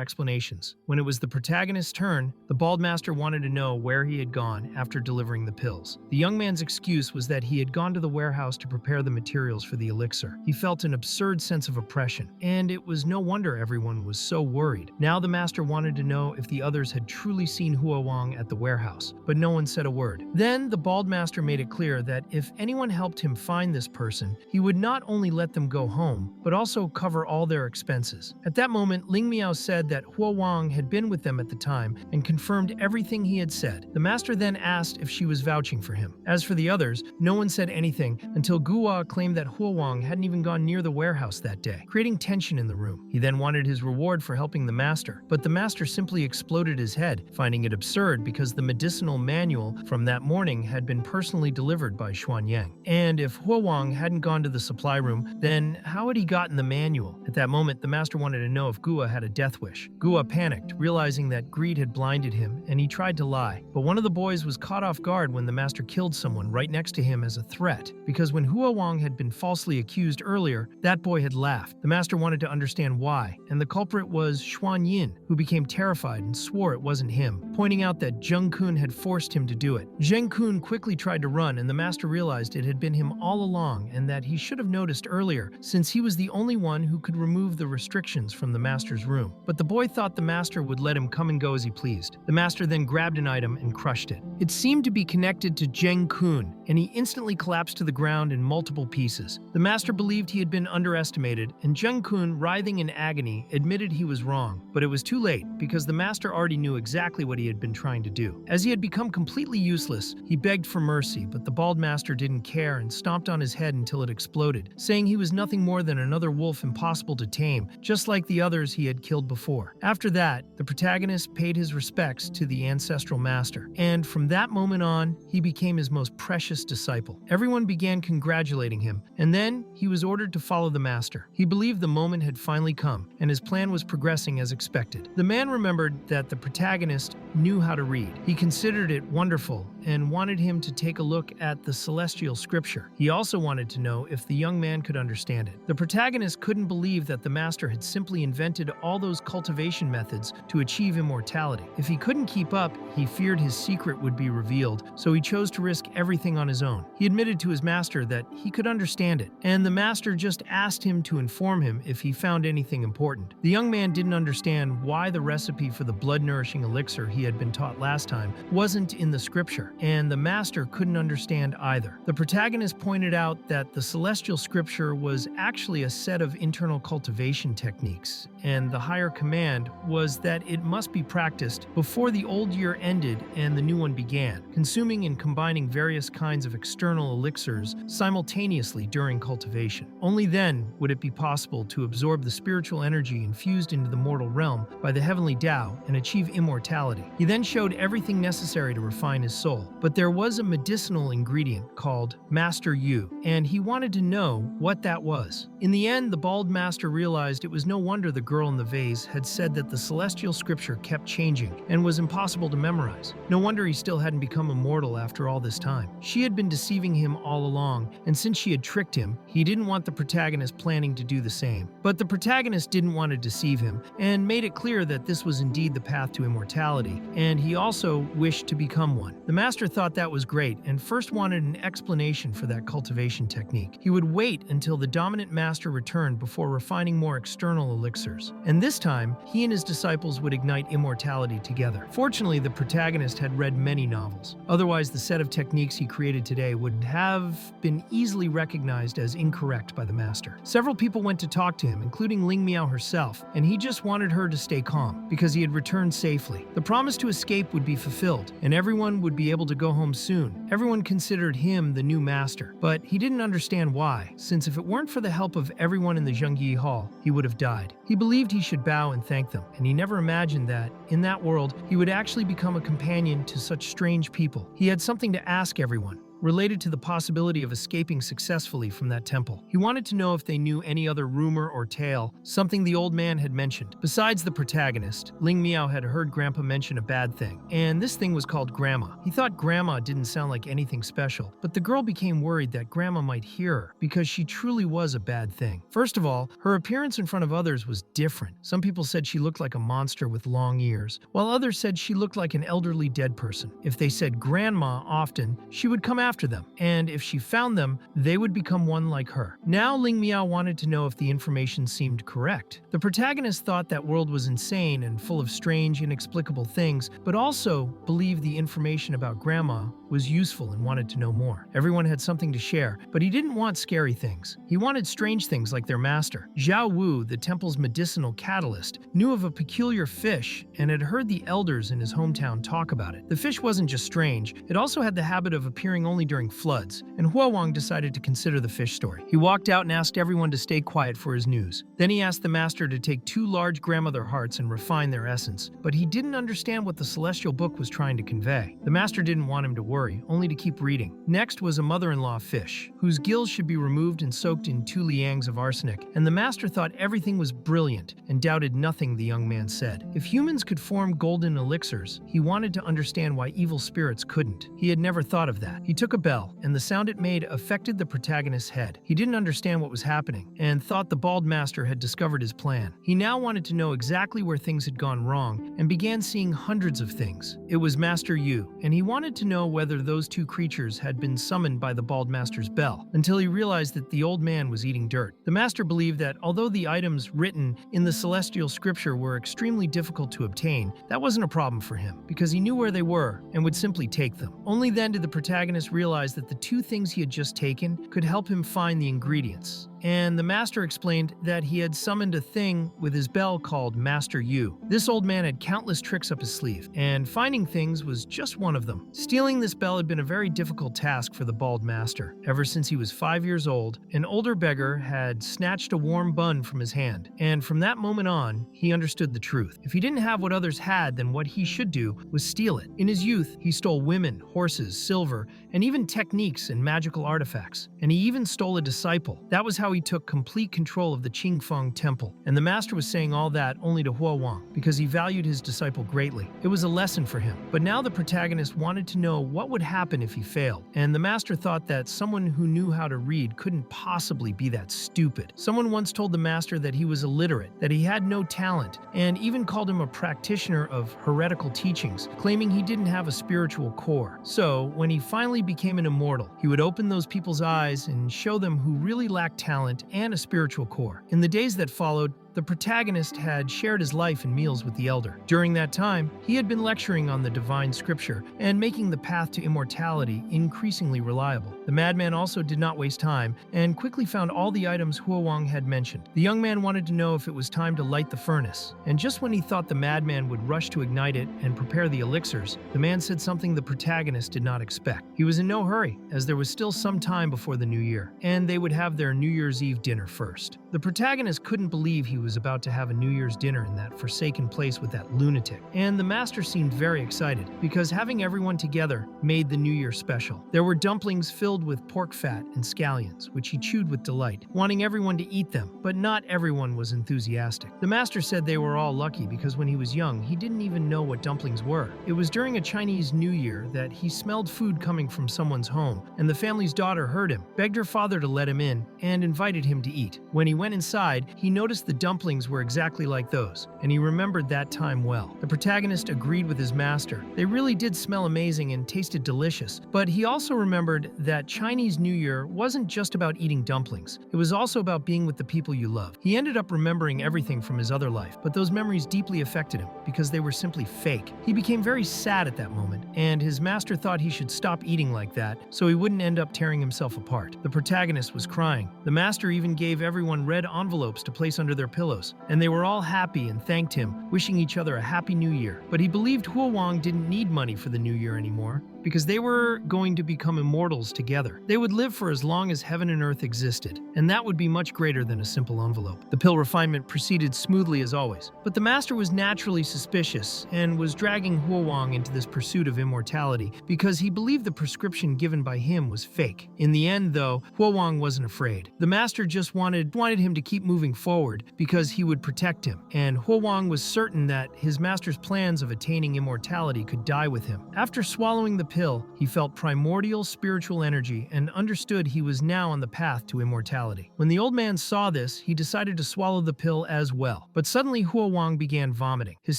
Speaker 1: explanations. When it was the protagonist's turn, the bald master wanted to know where he had gone after delivering the pills. The young man's excuse was that he had gone to the warehouse to prepare the materials for the elixir. He felt an absurd sense of oppression, and it was no wonder everyone was so worried. Now the master wanted to know if the others had truly seen Hua Wang at the warehouse, but no one said a word. Then the bald master made it clear that if anyone helped him find this person, he would not only let them go home, but also cover all their expenses. At that moment, Ling Miao said that Hua Wang had been with them at the time and confirmed everything he had said. The master then asked if she was vouching for him. As for the others, no one said anything until Guo claimed that Hua Wang hadn't even gone near the warehouse that day, creating tension in the room. He then wanted his reward for helping the master, but the master simply exploded his head, finding it absurd because the medicinal manual from that morning had been personally delivered by Xuan Yang. And if Hua Wang hadn't gone to the supply room, then how had he gotten the manual? At that moment, the master wanted to know if Guo had a death wish. Guo panicked, realizing that greed had blinded him, and he tried to lie. But one of the boys was caught off guard when the master killed someone right next to him as a threat, because when Hua Wang had been falsely accused earlier, that boy had laughed. The master wanted to understand why, and the culprit was Xuan Yin, who became terrified and swore it wasn't him, pointing out that Zheng Kun had forced him to do it. Zheng Kun quickly tried to run, and the master realized it had been him all along and that he should have noticed earlier, since he was the only one who could remove the restrictions from the master's room. But the boy thought the master would let him come and go as he pleased. The master then grabbed an item and crushed it. It seemed to be connected to Zheng Kun, and he instantly collapsed to the ground in multiple pieces. The master believed he had been underestimated, and Zheng Kun, writhing in agony, admitted he was wrong. But it was too late, because the master already knew exactly what he had been trying to do. As he had become completely useless, he begged for mercy, but the bald master didn't care and stomped on his head until it exploded, saying he was nothing more than another wolf impossible to tame, just like the others he had killed before. After that, the protagonist paid his respects to the ancestral master, and from that moment on, he became his most precious disciple. Everyone began congratulating him, and then he was ordered to follow the master. He believed the moment had finally come, and his plan was progressing as expected. The man remembered that the protagonist knew how to read. He considered it wonderful and wanted him to take a look at the celestial scripture. He also wanted to know if the young man could understand it. The protagonist couldn't believe that the master had simply invented all those cultivation methods to achieve immortality. If he couldn't keep up, he feared his secret would be revealed, so he chose to risk everything on his own. He admitted to his master that he could understand it, and the master just asked him to to inform him if he found anything important. The young man didn't understand why the recipe for the blood-nourishing elixir he had been taught last time wasn't in the scripture, and the master couldn't understand either. The protagonist pointed out that the celestial scripture was actually a set of internal cultivation techniques, and the higher command was that it must be practiced before the old year ended and the new one began, consuming and combining various kinds of external elixirs simultaneously during cultivation. Only then would it be possible to absorb the spiritual energy infused into the mortal realm by the heavenly Tao and achieve immortality. He then showed everything necessary to refine his soul, but there was a medicinal ingredient called Master Yu, and he wanted to know what that was. In the end, the bald master realized it was no wonder the girl in the vase had said that the celestial scripture kept changing and was impossible to memorize. No wonder he still hadn't become immortal after all this time. She had been deceiving him all along, and since she had tricked him, he didn't want the protagonist planning to do the same. But the protagonist didn't want to deceive him, and made it clear that this was indeed the path to immortality, and he also wished to become one. The master thought that was great, and first wanted an explanation for that cultivation technique. He would wait until the dominant master returned before refining more external elixirs, and this time, he and his disciples would ignite immortality together. Fortunately, the protagonist had read many novels. Otherwise, the set of techniques he created today would have been easily recognized as incorrect by the master. Several people went to talk to him, including Ling Miao herself, and he just wanted her to stay calm, because he had returned safely. The promise to escape would be fulfilled, and everyone would be able to go home soon. Everyone considered him the new master, but he didn't understand why, since if it weren't for the help of everyone in the Zhengyi Hall, he would have died. He believed he should bow and thank them, and he never imagined that, in that world, he would actually become a companion to such strange people. He had something to ask everyone, related to the possibility of escaping successfully from that temple. He wanted to know if they knew any other rumor or tale, something the old man had mentioned. Besides the protagonist, Ling Miao had heard Grandpa mention a bad thing, and this thing was called Grandma. He thought Grandma didn't sound like anything special, but the girl became worried that Grandma might hear her, because she truly was a bad thing. First of all, her appearance in front of others was different. Some people said she looked like a monster with long ears, while others said she looked like an elderly dead person. If they said Grandma often, she would come after them, and if she found them, they would become one like her. Now Ling Miao wanted to know if the information seemed correct. The protagonist thought that world was insane and full of strange, inexplicable things, but also believed the information about Grandma was useful and wanted to know more. Everyone had something to share, but he didn't want scary things. He wanted strange things like their master. Zhao Wu, the temple's medicinal catalyst, knew of a peculiar fish and had heard the elders in his hometown talk about it. The fish wasn't just strange, it also had the habit of appearing only during floods, and Huawang decided to consider the fish story. He walked out and asked everyone to stay quiet for his news. Then he asked the master to take 2 large grandmother hearts and refine their essence, but he didn't understand what the celestial book was trying to convey. The master didn't want him to worry, only to keep reading. Next was a mother-in-law fish, whose gills should be removed and soaked in 2 liangs of arsenic, and the master thought everything was brilliant and doubted nothing the young man said. If humans could form golden elixirs, he wanted to understand why evil spirits couldn't. He had never thought of that. He took a bell, and the sound it made affected the protagonist's head. He didn't understand what was happening, and thought the bald master had discovered his plan. He now wanted to know exactly where things had gone wrong, and began seeing hundreds of things. It was Master Yu, and he wanted to know whether those 2 creatures had been summoned by the bald master's bell, until he realized that the old man was eating dirt. The master believed that although the items written in the celestial scripture were extremely difficult to obtain, that wasn't a problem for him, because he knew where they were and would simply take them. Only then did the protagonist realize that the 2 things he had just taken could help him find the ingredients. And the master explained that he had summoned a thing with his bell called Master Yu. This old man had countless tricks up his sleeve, and finding things was just one of them. Stealing this bell had been a very difficult task for the bald master. Ever since he was 5 years old, an older beggar had snatched a warm bun from his hand, and from that moment on, he understood the truth. If he didn't have what others had, then what he should do was steal it. In his youth, he stole women, horses, silver, and even techniques and magical artifacts, and he even stole a disciple. That was how he took complete control of the Qingfeng temple, and the master was saying all that only to Huawang, because he valued his disciple greatly. It was a lesson for him. But now the protagonist wanted to know what would happen if he failed, and the master thought that someone who knew how to read couldn't possibly be that stupid. Someone once told the master that he was illiterate, that he had no talent, and even called him a practitioner of heretical teachings, claiming he didn't have a spiritual core. So, when he finally became an immortal, he would open those people's eyes and show them who really lacked talent talent, and a spiritual core. In the days that followed, the protagonist had shared his life and meals with the elder. During that time, he had been lecturing on the divine scripture and making the path to immortality increasingly reliable. The madman also did not waste time and quickly found all the items Huowang had mentioned. The young man wanted to know if it was time to light the furnace, and just when he thought the madman would rush to ignite it and prepare the elixirs, the man said something the protagonist did not expect. He was in no hurry, as there was still some time before the new year, and they would have their New Year's Eve dinner first. The protagonist couldn't believe he was about to have a New Year's dinner in that forsaken place with that lunatic, and the master seemed very excited because having everyone together made the New Year special. There were dumplings filled with pork fat and scallions, which he chewed with delight, wanting everyone to eat them, but not everyone was enthusiastic. The master said they were all lucky because when he was young, he didn't even know what dumplings were. It was during a Chinese New Year that he smelled food coming from someone's home, and the family's daughter heard him, begged her father to let him in, and invited him to eat. When he went inside, he noticed the dumplings were exactly like those, and he remembered that time well. The protagonist agreed with his master. They really did smell amazing and tasted delicious, but he also remembered that Chinese New Year wasn't just about eating dumplings. It was also about being with the people you love. He ended up remembering everything from his other life, but those memories deeply affected him because they were simply fake. He became very sad at that moment, and his master thought he should stop eating like that so he wouldn't end up tearing himself apart. The protagonist was crying. The master even gave everyone red envelopes to place under their pillows, and they were all happy and thanked him, wishing each other a happy new year. But he believed Huowang didn't need money for the new year anymore because they were going to become immortals together. They would live for as long as heaven and earth existed, and that would be much greater than a simple envelope. The pill refinement proceeded smoothly as always, but the master was naturally suspicious and was dragging Huowang into this pursuit of immortality because he believed the prescription given by him was fake. In the end, though, Huowang wasn't afraid. The master just wanted him to keep moving forward because he would protect him, and Huowang was certain that his master's plans of attaining immortality could die with him. After swallowing the pill, he felt primordial spiritual energy and understood he was now on the path to immortality. When the old man saw this, he decided to swallow the pill as well. But suddenly Huowang began vomiting. His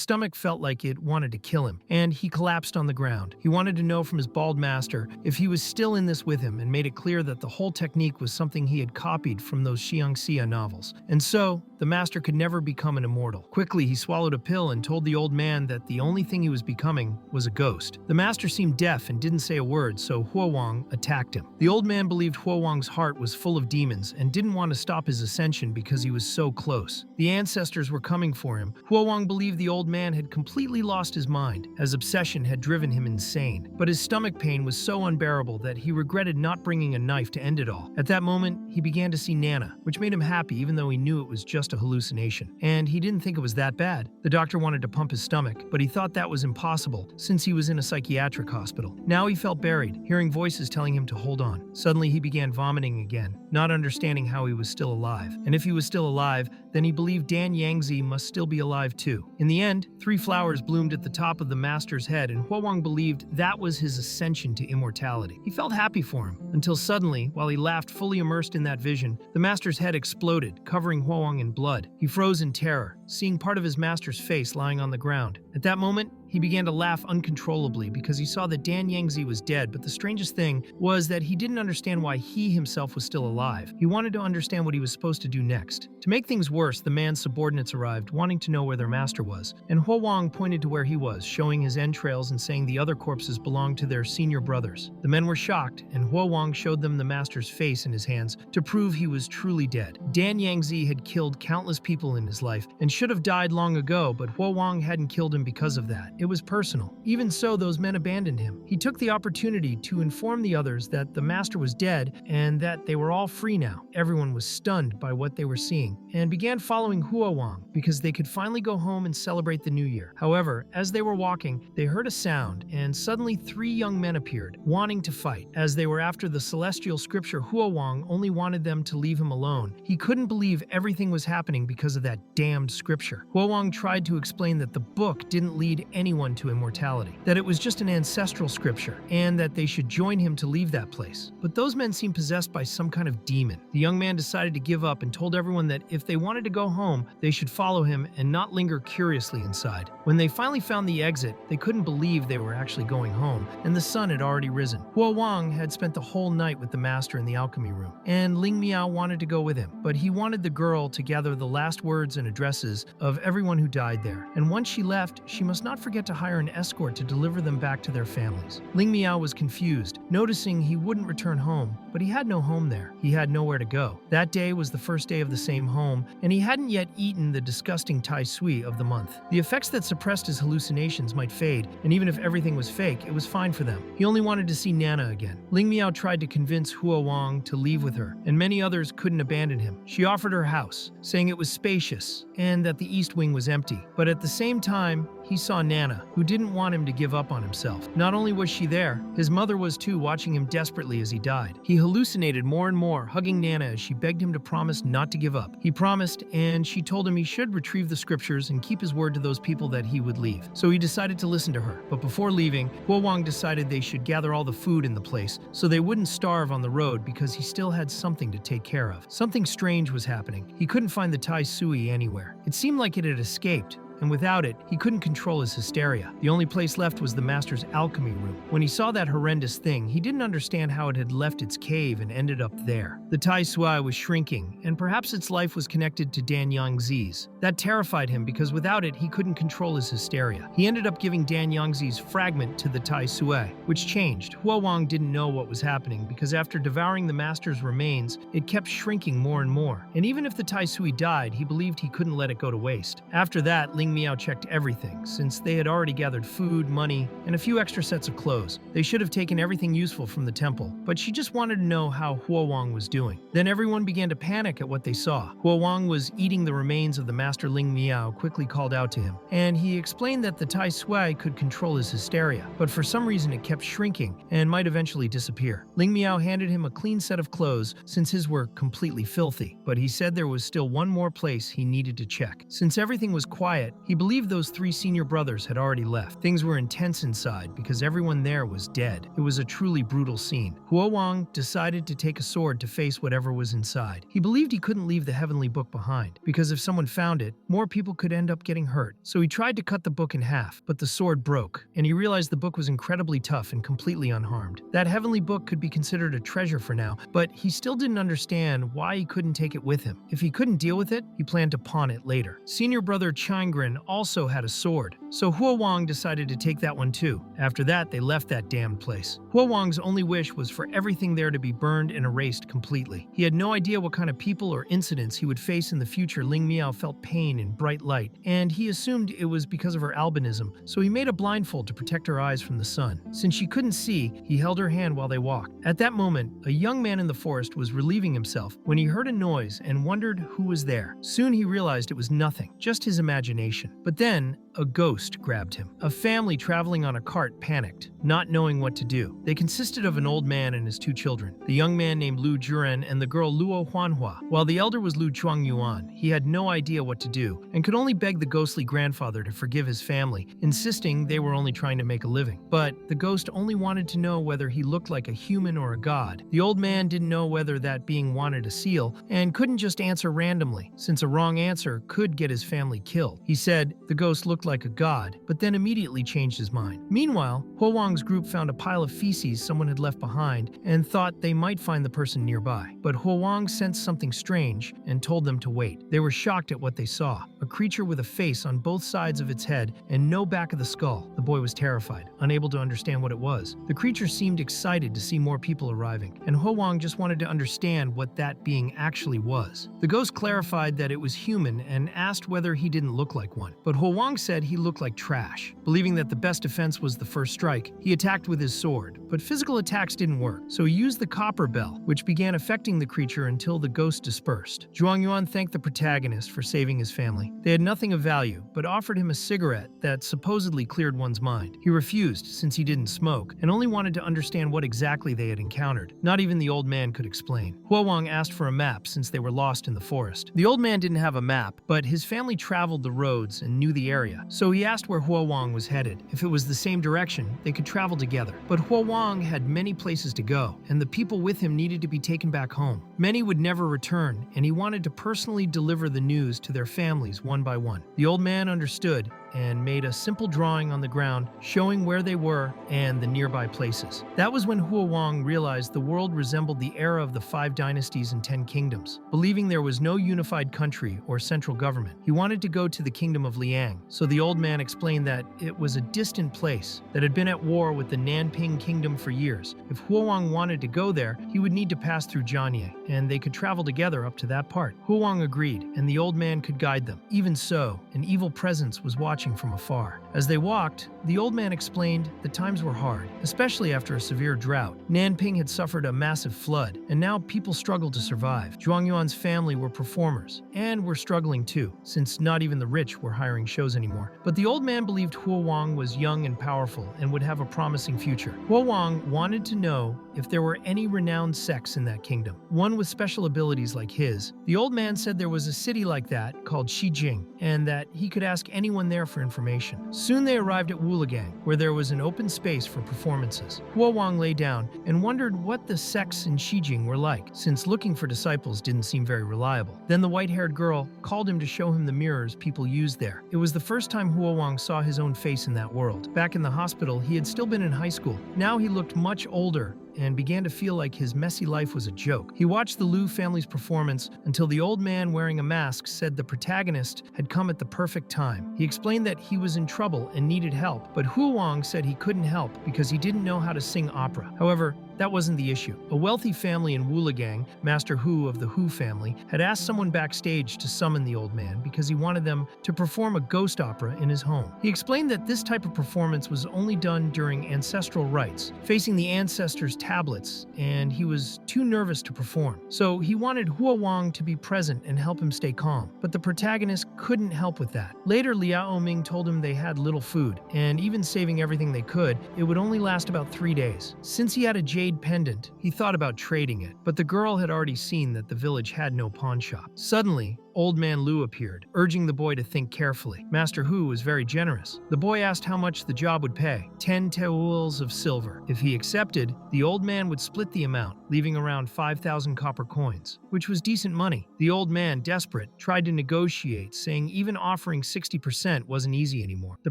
Speaker 1: stomach felt like it wanted to kill him, and he collapsed on the ground. He wanted to know from his bald master if he was still in this with him and made it clear that the whole technique was something he had copied from those Xiangxia novels. And so, the master could never become an immortal. Quickly, he swallowed a pill and told the old man that the only thing he was becoming was a ghost. The master seemed deaf and didn't say a word, so Huowang attacked him. The old man believed Huowang's heart was full of demons and didn't want to stop his ascension because he was so close. The ancestors were coming for him. Huowang believed the old man had completely lost his mind, as obsession had driven him insane. But his stomach pain was so unbearable that he regretted not bringing a knife to end it all. At that moment, he began to see Nana, which made him happy even though he knew it was just a hallucination. And he didn't think it was that bad. The doctor wanted to pump his stomach, but he thought that was impossible since he was in a psychiatric hospital. Now he felt buried, hearing voices telling him to hold on. Suddenly he began vomiting again, not understanding how he was still alive. And if he was still alive, then he believed Dan Yangzi must still be alive too. In the end, 3 flowers bloomed at the top of the master's head, and Huowang believed that was his ascension to immortality. He felt happy for him, until suddenly, while he laughed fully immersed in that vision, the master's head exploded, covering Huowang in blood. He froze in terror, seeing part of his master's face lying on the ground. At that moment, he began to laugh uncontrollably because he saw that Dan Yangzi was dead, but the strangest thing was that he didn't understand why he himself was still alive. He wanted to understand what he was supposed to do next. To make things worse, the man's subordinates arrived, wanting to know where their master was, and Huowang pointed to where he was, showing his entrails and saying the other corpses belonged to their senior brothers. The men were shocked, and Huowang showed them the master's face in his hands to prove he was truly dead. Dan Yangzi had killed countless people in his life and should have died long ago, but Huowang hadn't killed him because of that. It was personal. Even so, those men abandoned him. He took the opportunity to inform the others that the master was dead and that they were all free now. Everyone was stunned by what they were seeing and began following Huowang because they could finally go home and celebrate the new year. However, as they were walking, they heard a sound, and suddenly 3 young men appeared, wanting to fight. As they were after the celestial scripture, Huowang only wanted them to leave him alone. He couldn't believe everything was happening because of that damned scripture. Huowang tried to explain that the book didn't lead anyone to immortality, that it was just an ancestral scripture, and that they should join him to leave that place. But those men seemed possessed by some kind of demon. The young man decided to give up and told everyone that if they wanted wanted to go home, they should follow him and not linger curiously inside. When they finally found the exit, they couldn't believe they were actually going home, and the sun had already risen. Huo Wang had spent the whole night with the master in the alchemy room, and Ling Miao wanted to go with him, but he wanted the girl to gather the last words and addresses of everyone who died there, and once she left, she must not forget to hire an escort to deliver them back to their families. Ling Miao was confused, noticing he wouldn't return home, but he had no home there. He had nowhere to go. That day was the first day of the same home, and he hadn't yet eaten the disgusting tai sui of the month. The effects that suppressed his hallucinations might fade, and even if everything was fake, it was fine for them. He only wanted to see Nana again. Ling Miao tried to convince Huo Wang to leave with her, and many others couldn't abandon him. She offered her house, saying it was spacious and that the east wing was empty. But at the same time, he saw Nana, who didn't want him to give up on himself. Not only was she there, his mother was too, watching him desperately as he died. He hallucinated more and more, hugging Nana as she begged him to promise not to give up. He promised, and she told him he should retrieve the scriptures and keep his word to those people that he would leave. So he decided to listen to her. But before leaving, Huo Wang decided they should gather all the food in the place so they wouldn't starve on the road because he still had something to take care of. Something strange was happening. He couldn't find the tai sui anywhere. It seemed like it had escaped, and without it, he couldn't control his hysteria. The only place left was the master's alchemy room. When he saw that horrendous thing, he didn't understand how it had left its cave and ended up there. The Tai Sui was shrinking, and perhaps its life was connected to Dan Yangzi's. That terrified him because without it, he couldn't control his hysteria. He ended up giving Dan Yangzi's fragment to the Tai Sui, which changed. Huo Wang didn't know what was happening because after devouring the master's remains, it kept shrinking more and more. And even if the Tai Sui died, he believed he couldn't let it go to waste. After that, Ling Miao checked everything, since they had already gathered food, money, and a few extra sets of clothes. They should have taken everything useful from the temple, but she just wanted to know how Huo Wang was doing. Then everyone began to panic at what they saw. Huo Wang was eating the remains of the master. Ling Miao quickly called out to him, and he explained that the Tai Sui could control his hysteria, but for some reason it kept shrinking and might eventually disappear. Ling Miao handed him a clean set of clothes since his were completely filthy, but he said there was still one more place he needed to check. Since everything was quiet, he believed those 3 senior brothers had already left. Things were intense inside because everyone there was dead. It was a truly brutal scene. Huo Wang decided to take a sword to face whatever was inside. He believed he couldn't leave the heavenly book behind, because if someone found it, more people could end up getting hurt. So he tried to cut the book in half, but the sword broke, and he realized the book was incredibly tough and completely unharmed. That heavenly book could be considered a treasure for now, but he still didn't understand why he couldn't take it with him. If he couldn't deal with it, he planned to pawn it later. Senior brother Changren also had a sword, so Huo Wang decided to take that one too. After that, they left that damned place. Huo Wang's only wish was for everything there to be burned and erased completely. He had no idea what kind of people or incidents he would face in the future. Ling Miao felt pain in bright light, and he assumed it was because of her albinism, so he made a blindfold to protect her eyes from the sun. Since she couldn't see, he held her hand while they walked. At that moment, a young man in the forest was relieving himself when he heard a noise and wondered who was there. Soon he realized it was nothing, just his imagination. But then, a ghost grabbed him. A family traveling on a cart panicked, not knowing what to do. They consisted of an old man and his 2 children, the young man named Lu Juren and the girl Luo Huanhua, while the elder was Lu Chuangyuan. He had no idea what to do and could only beg the ghostly grandfather to forgive his family, insisting they were only trying to make a living. But the ghost only wanted to know whether he looked like a human or a god. The old man didn't know whether that being wanted a seal and couldn't just answer randomly, since a wrong answer could get his family killed. He said the ghost looked like a god, but then immediately changed his mind. Meanwhile, Huo Wang's group found a pile of feces someone had left behind and thought they might find the person nearby. But Huo Wang sensed something strange and told them to wait. They were shocked at what they saw. A creature with a face on both sides of its head and no back of the skull. The boy was terrified, unable to understand what it was. The creature seemed excited to see more people arriving, and Huo Wang just wanted to understand what that being actually was. The ghost clarified that it was human and asked whether he didn't look like one. But Huo Wang said he looked like trash. Believing that the best defense was the first strike, he attacked with his sword. But physical attacks didn't work, so he used the copper bell, which began affecting the creature until the ghost dispersed. Zhuangyuan thanked the protagonist for saving his family. They had nothing of value, but offered him a cigarette that supposedly cleared one's Huowang's mind. He refused since he didn't smoke and only wanted to understand what exactly they had encountered. Not even the old man could explain. Huowang asked for a map since they were lost in the forest. The old man didn't have a map, but his family traveled the roads and knew the area, so he asked where Huowang was headed. If it was the same direction, they could travel together. But Huowang had many places to go, and the people with him needed to be taken back home. Many would never return, and he wanted to personally deliver the news to their families one by one. The old man understood and made a simple drawing on the ground showing where they were and the nearby places. That was when Huowang realized the world resembled the era of the 5 dynasties and 10 kingdoms. Believing there was no unified country or central government, he wanted to go to the kingdom of Liang. So the old man explained that it was a distant place that had been at war with the Nanping kingdom for years. If Huowang wanted to go there, he would need to pass through Jianye, and they could travel together up to that part. Huowang agreed, and the old man could guide them. Even so, an evil presence was watching from afar. As they walked, the old man explained the times were hard, especially after a severe drought. Nanping had suffered a massive flood, and now people struggled to survive. Zhuangyuan's family were performers, and were struggling too, since not even the rich were hiring shows anymore. But the old man believed Huowang was young and powerful and would have a promising future. Huowang wanted to know if there were any renowned sects in that kingdom, one with special abilities like his. The old man said there was a city like that called Xijing, and that he could ask anyone there for information. Soon they arrived at Wulagang, where there was an open space for performances. Huowang lay down and wondered what the sects in Xijing were like, since looking for disciples didn't seem very reliable. Then the white-haired girl called him to show him the mirrors people used there. It was the first time Huowang saw his own face in that world. Back in the hospital, he had still been in high school. Now he looked much older and began to feel like his messy life was a joke. He watched the Liu family's performance until the old man wearing a mask said the protagonist had come at the perfect time. He explained that he was in trouble and needed help, but Huowang said he couldn't help because he didn't know how to sing opera. However, that wasn't the issue. A wealthy family in Wulagang, Master Hu of the Hu family, had asked someone backstage to summon the old man because he wanted them to perform a ghost opera in his home. He explained that this type of performance was only done during ancestral rites, facing the ancestors' tablets, and he was too nervous to perform. So he wanted Huowang to be present and help him stay calm, but the protagonist couldn't help with that. Later, Liao Ming told him they had little food, and even saving everything they could, it would only last about 3 days. Since he had a jade pendant, he thought about trading it, but the girl had already seen that the village had no pawn shop. Suddenly, Old Man Liu appeared, urging the boy to think carefully. Master Hu was very generous. The boy asked how much the job would pay, 10 taels of silver. If he accepted, the old man would split the amount, leaving around 5,000 copper coins, which was decent money. The old man, desperate, tried to negotiate, saying even offering 60% wasn't easy anymore. The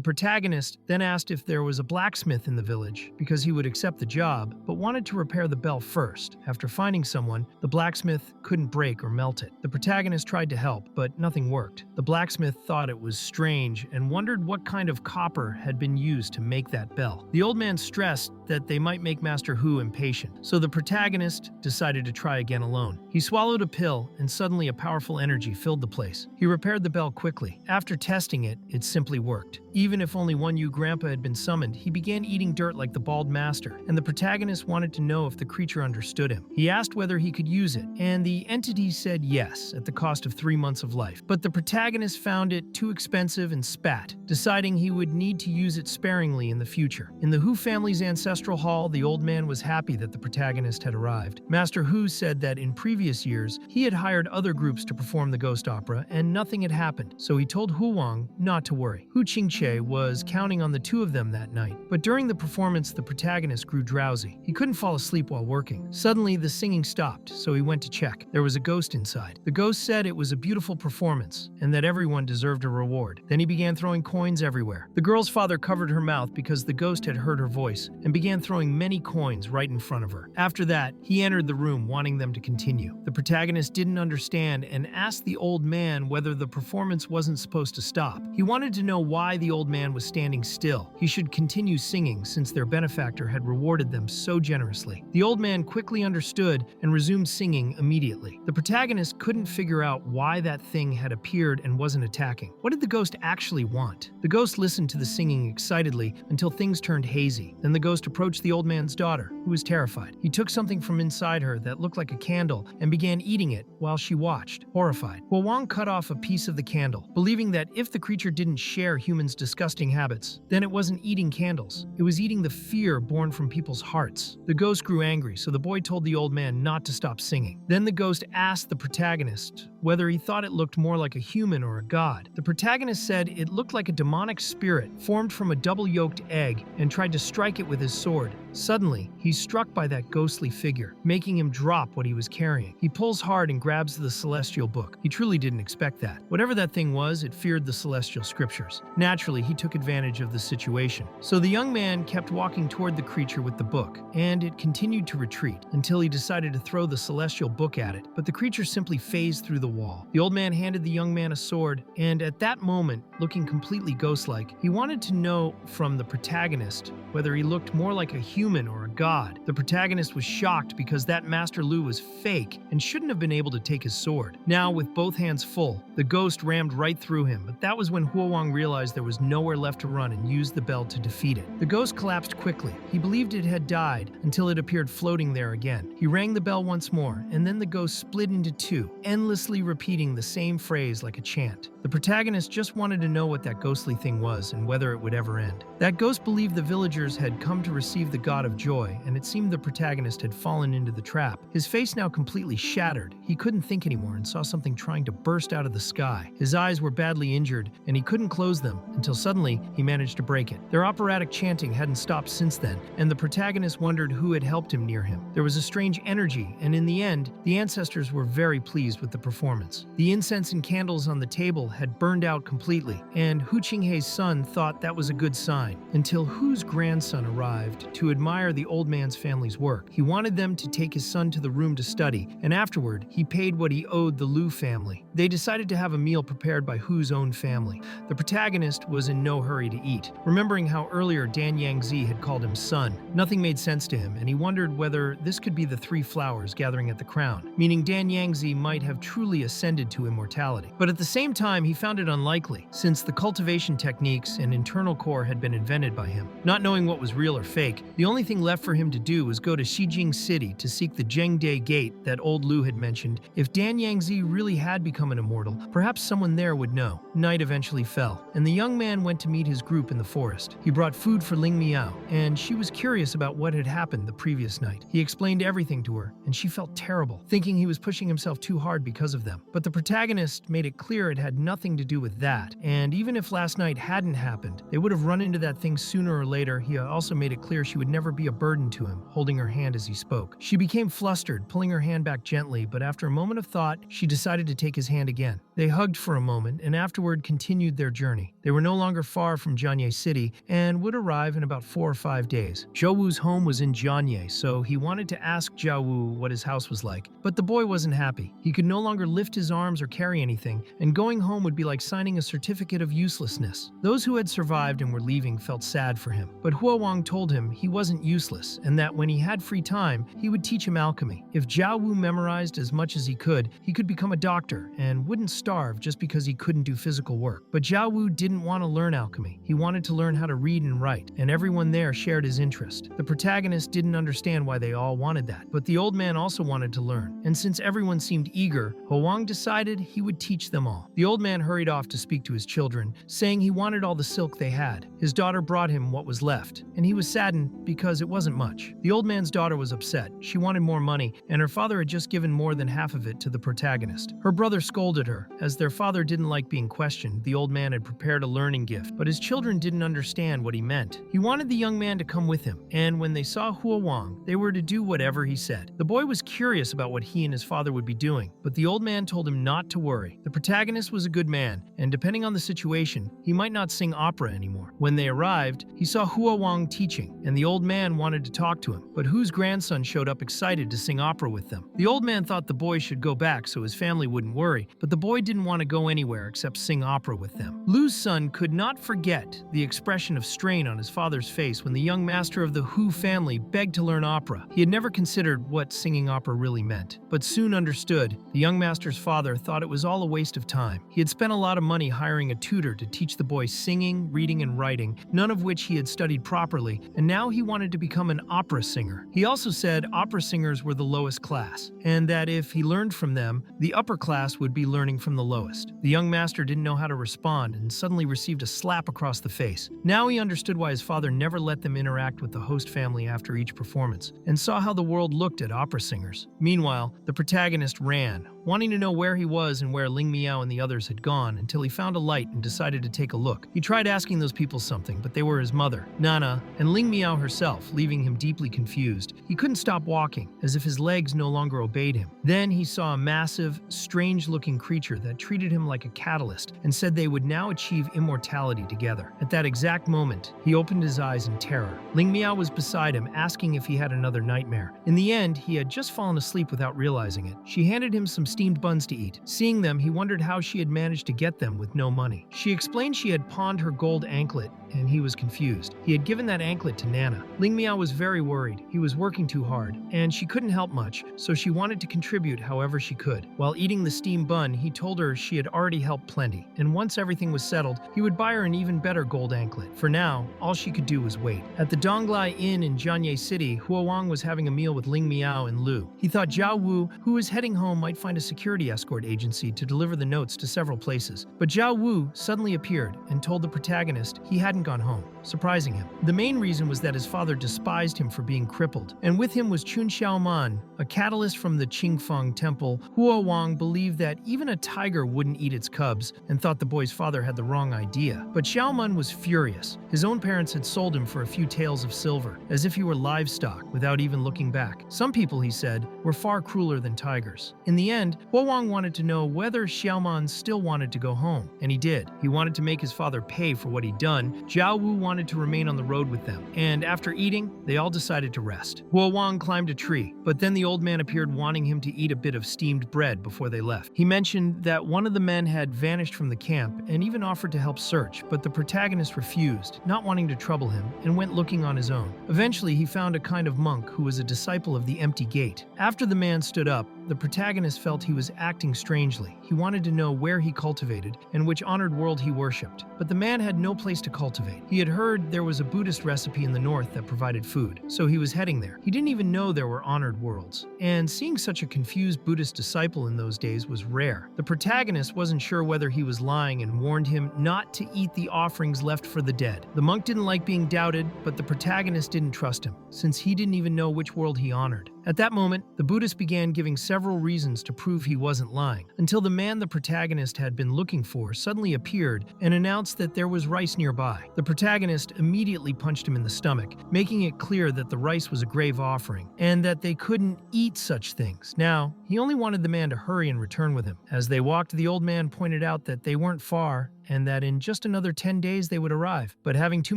Speaker 1: protagonist then asked if there was a blacksmith in the village, because he would accept the job, but wanted to repair the bell first. After finding someone, the blacksmith couldn't break or melt it. The protagonist tried to help, but nothing worked. The blacksmith thought it was strange and wondered what kind of copper had been used to make that bell. The old man stressed that they might make Master Hu impatient, so the protagonist decided to try again alone. He swallowed a pill, and suddenly a powerful energy filled the place. He repaired the bell quickly. After testing it, it simply worked. Even if only one Yu Grandpa had been summoned, he began eating dirt like the bald master, and the protagonist wanted to know if the creature understood him. He asked whether he could use it, and the entity said yes, at the cost of 3 months of life. But the protagonist found it too expensive and spat, deciding he would need to use it sparingly in the future. In the Hu family's ancestral hall, the old man was happy that the protagonist had arrived. Master Hu said that in previous years, he had hired other groups to perform the ghost opera, and nothing had happened, so he told Huowang not to worry. Hu Qingche was counting on the two of them that night, but during the performance, the protagonist grew drowsy. He couldn't fall asleep while working. Suddenly, the singing stopped, so he went to check. There was a ghost inside. The ghost said it was a beautiful performance, and that everyone deserved a reward. Then he began throwing coins everywhere. The girl's father covered her mouth because the ghost had heard her voice, and began throwing many coins right in front of her. After that, he entered the room, wanting them to continue. The protagonist didn't understand and asked the old man whether the performance wasn't supposed to stop. He wanted to know why the old man was standing still. He should continue singing since their benefactor had rewarded them so generously. humorously. The old man quickly understood and resumed singing immediately. The protagonist couldn't figure out why that thing had appeared and wasn't attacking. What did the ghost actually want? The ghost listened to the singing excitedly until things turned hazy. Then the ghost approached the old man's daughter, who was terrified. He took something from inside her that looked like a candle and began eating it while she watched, horrified. Huowang cut off a piece of the candle, believing that if the creature didn't share humans' disgusting habits, then it wasn't eating candles. It was eating the fear born from people's hearts. The ghost grew angry, so the boy told the old man not to stop singing. Then the ghost asked the protagonist whether he thought it looked more like a human or a god. The protagonist said it looked like a demonic spirit formed from a double-yolked egg and tried to strike it with his sword. Suddenly, he's struck by that ghostly figure, making him drop what he was carrying. He pulls hard and grabs the celestial book. He truly didn't expect that. Whatever that thing was, it feared the celestial scriptures. Naturally, he took advantage of the situation. So the young man kept walking toward the creature with the book, and it continued to retreat until he decided to throw the celestial book at it, but the creature simply phased through the wall. The old man handed the young man a sword, and at that moment, looking completely ghost-like, he wanted to know from the protagonist whether he looked more like a human or a god. The protagonist was shocked because that Master Lu was fake and shouldn't have been able to take his sword. Now, with both hands full, the ghost rammed right through him, but that was when Huowang realized there was nowhere left to run and used the bell to defeat it. The ghost collapsed quickly. He believed it had died until it appeared floating there again. He rang the bell once more, and then the ghost split into two, endlessly repeating the same phrase like a chant. The protagonist just wanted to know what that ghostly thing was and whether it would ever end. That ghost believed the villagers had come to receive the god of joy, and it seemed the protagonist had fallen into the trap. His face now completely shattered. He couldn't think anymore and saw something trying to burst out of the sky. His eyes were badly injured, and he couldn't close them until suddenly he managed to break it. Their operatic chanting hadn't stopped since then, and the protagonist wondered who had helped him near him. There was a strange energy, and in the end, the ancestors were very pleased with the performance. The incense and candles on the table had burned out completely, and Hu Qinghei's son thought that was a good sign, until Hu's grandson arrived to admire the old man's family's work. He wanted them to take his son to the room to study, and afterward, he paid what he owed the Lu family. They decided to have a meal prepared by Hu's own family. The protagonist was in no hurry to eat, remembering how earlier Dan Yangzi had called him son. Nothing made sense to him, and he wondered whether this could be the three flowers gathering at the crown, meaning Dan Yangzi might have truly ascended to immortality. But at the same time, he found it unlikely, since the cultivation techniques and internal core had been invented by him. Not knowing what was real or fake, the only thing left for him to do was go to Xijing City to seek the Zhengde Gate that old Lu had mentioned. If Dan Yangzi really had become an immortal, perhaps someone there would know. Night eventually fell, and the young man went to meet his group in the forest. He brought food for Ling Miao, and she was curious about what had happened the previous night. He explained everything to her, and she felt terrible, thinking he was pushing himself too hard because of them. But the protagonist made it clear it had nothing to do with that, and even if last night hadn't happened, they would have run into that thing sooner or later. He also made it clear she would never be a burden to him, holding her hand as he spoke. She became flustered, pulling her hand back gently, but after a moment of thought, she decided to take his hand again. They hugged for a moment and afterward continued their journey. They were no longer far from Jianye City and would arrive in about 4 or 5 days. Zhou Wu's home was in Jianye, so he wanted to ask Zhou Wu what his house was like, but the boy wasn't happy. He could no longer lift his arms or carry anything, and going home would be like signing a certificate of uselessness. Those who had survived and were leaving felt sad for him, but Huowang told him he wasn't useless and that when he had free time, he would teach him alchemy. If Zhou Wu memorized as much as he could become a doctor and wouldn't starve just because he couldn't do physical work. But Zhou Wu didn't want to learn alchemy. He wanted to learn how to read and write, and everyone there shared his interest. The protagonist didn't understand why they all wanted that, but the old man also wanted to learn, and since everyone seemed eager, Huowang decided he would teach them all. The old man hurried off to speak to his children, saying he wanted all the silk they had. His daughter brought him what was left, and he was saddened because it wasn't much. The old man's daughter was upset. She wanted more money, and her father had just given more than half of it to the protagonist. Her brother scolded her. As their father didn't like being questioned, the old man had prepared a learning gift, but his children didn't understand what he meant. He wanted the young man to come with him, and when they saw Huowang, they were to do whatever he said. The boy was curious about what he and his father would be doing, but the old man man told him not to worry. The protagonist was a good man, and depending on the situation, he might not sing opera anymore. When they arrived, he saw Hua Wang teaching, and the old man wanted to talk to him, but Hu's grandson showed up excited to sing opera with them. The old man thought the boy should go back so his family wouldn't worry, but the boy didn't want to go anywhere except sing opera with them. Lu's son could not forget the expression of strain on his father's face when the young master of the Hu family begged to learn opera. He had never considered what singing opera really meant, but soon understood. The young master's father thought it was all a waste of time. He had spent a lot of money hiring a tutor to teach the boy singing, reading, and writing, none of which he had studied properly, and now he wanted to become an opera singer. He also said opera singers were the lowest class, and that if he learned from them, the upper class would be learning from the lowest. The young master didn't know how to respond and suddenly received a slap across the face. Now he understood why his father never let them interact with the host family after each performance, and saw how the world looked at opera singers. Meanwhile, the protagonist ran, wanting to know where he was and where Ling Miao and the others had gone, until he found a light and decided to take a look. He tried asking those people something, but they were his mother, Nana, and Ling Miao herself, leaving him deeply confused. He couldn't stop walking, as if his legs no longer obeyed him. Then he saw a massive, strange-looking creature that treated him like a catalyst and said they would now achieve immortality together. At that exact moment, he opened his eyes in terror. Ling Miao was beside him, asking if he had another nightmare. In the end, he had just fallen asleep without realizing it. She handed him some steamed buns to eat. Seeing them, he wondered how she had managed to get them with no money. She explained she had pawned her gold anklet, and he was confused. He had given that anklet to Nana. Ling Miao was very worried. He was working too hard, and she couldn't help much, so she wanted to contribute however she could. While eating the steamed bun, he told her she had already helped plenty, and once everything was settled, he would buy her an even better gold anklet. For now, all she could do was wait. At the Donglai Inn in Jianye City, Hua Wang was having a meal with Ling Miao and Lu. He thought Zhao Wu, who was heading home, might find a security escort agency to deliver the notes to several places. But Zhao Wu suddenly appeared and told the protagonist he hadn't gone home, surprising him. The main reason was that his father despised him for being crippled, and with him was Chun Xiaoman, a catalyst from the Qingfeng temple. Hua Wang believed that even a tiger wouldn't eat its cubs and thought the boy's father had the wrong idea. But Xiaoman was furious. His own parents had sold him for a few taels of silver, as if he were livestock, without even looking back. Some people, he said, were far crueler than tigers. In the end, Hua Wang wanted to know whether Xiaoman still wanted to go home, and he did. He wanted to make his father pay for what he'd done. Zhao Wu wanted to remain on the road with them, and after eating, they all decided to rest. Hua Wang climbed a tree, but then the old man appeared wanting him to eat a bit of steamed bread before they left. He mentioned that one of the men had vanished from the camp and even offered to help search, but the protagonist refused, not wanting to trouble him, and went looking on his own. Eventually, he found a kind of monk who was a disciple of the Empty Gate. After the man stood up, the protagonist felt he was acting strangely. He wanted to know where he cultivated and which honored world he worshipped, but the man had no place to cultivate. He had heard there was a Buddhist recipe in the north that provided food, so he was heading there. He didn't even know there were honored worlds, and seeing such a confused Buddhist disciple in those days was rare. The protagonist wasn't sure whether he was lying and warned him not to eat the offerings left for the dead. The monk didn't like being doubted, but the protagonist didn't trust him, since he didn't even know which world he honored. At that moment, the Buddhist began giving several reasons to prove he wasn't lying, until the man the protagonist had been looking for suddenly appeared and announced that there was rice nearby. The protagonist immediately punched him in the stomach, making it clear that the rice was a grave offering, and that they couldn't eat such things. Now, he only wanted the man to hurry and return with him. As they walked, the old man pointed out that they weren't far, and that in just another 10 days they would arrive. But having too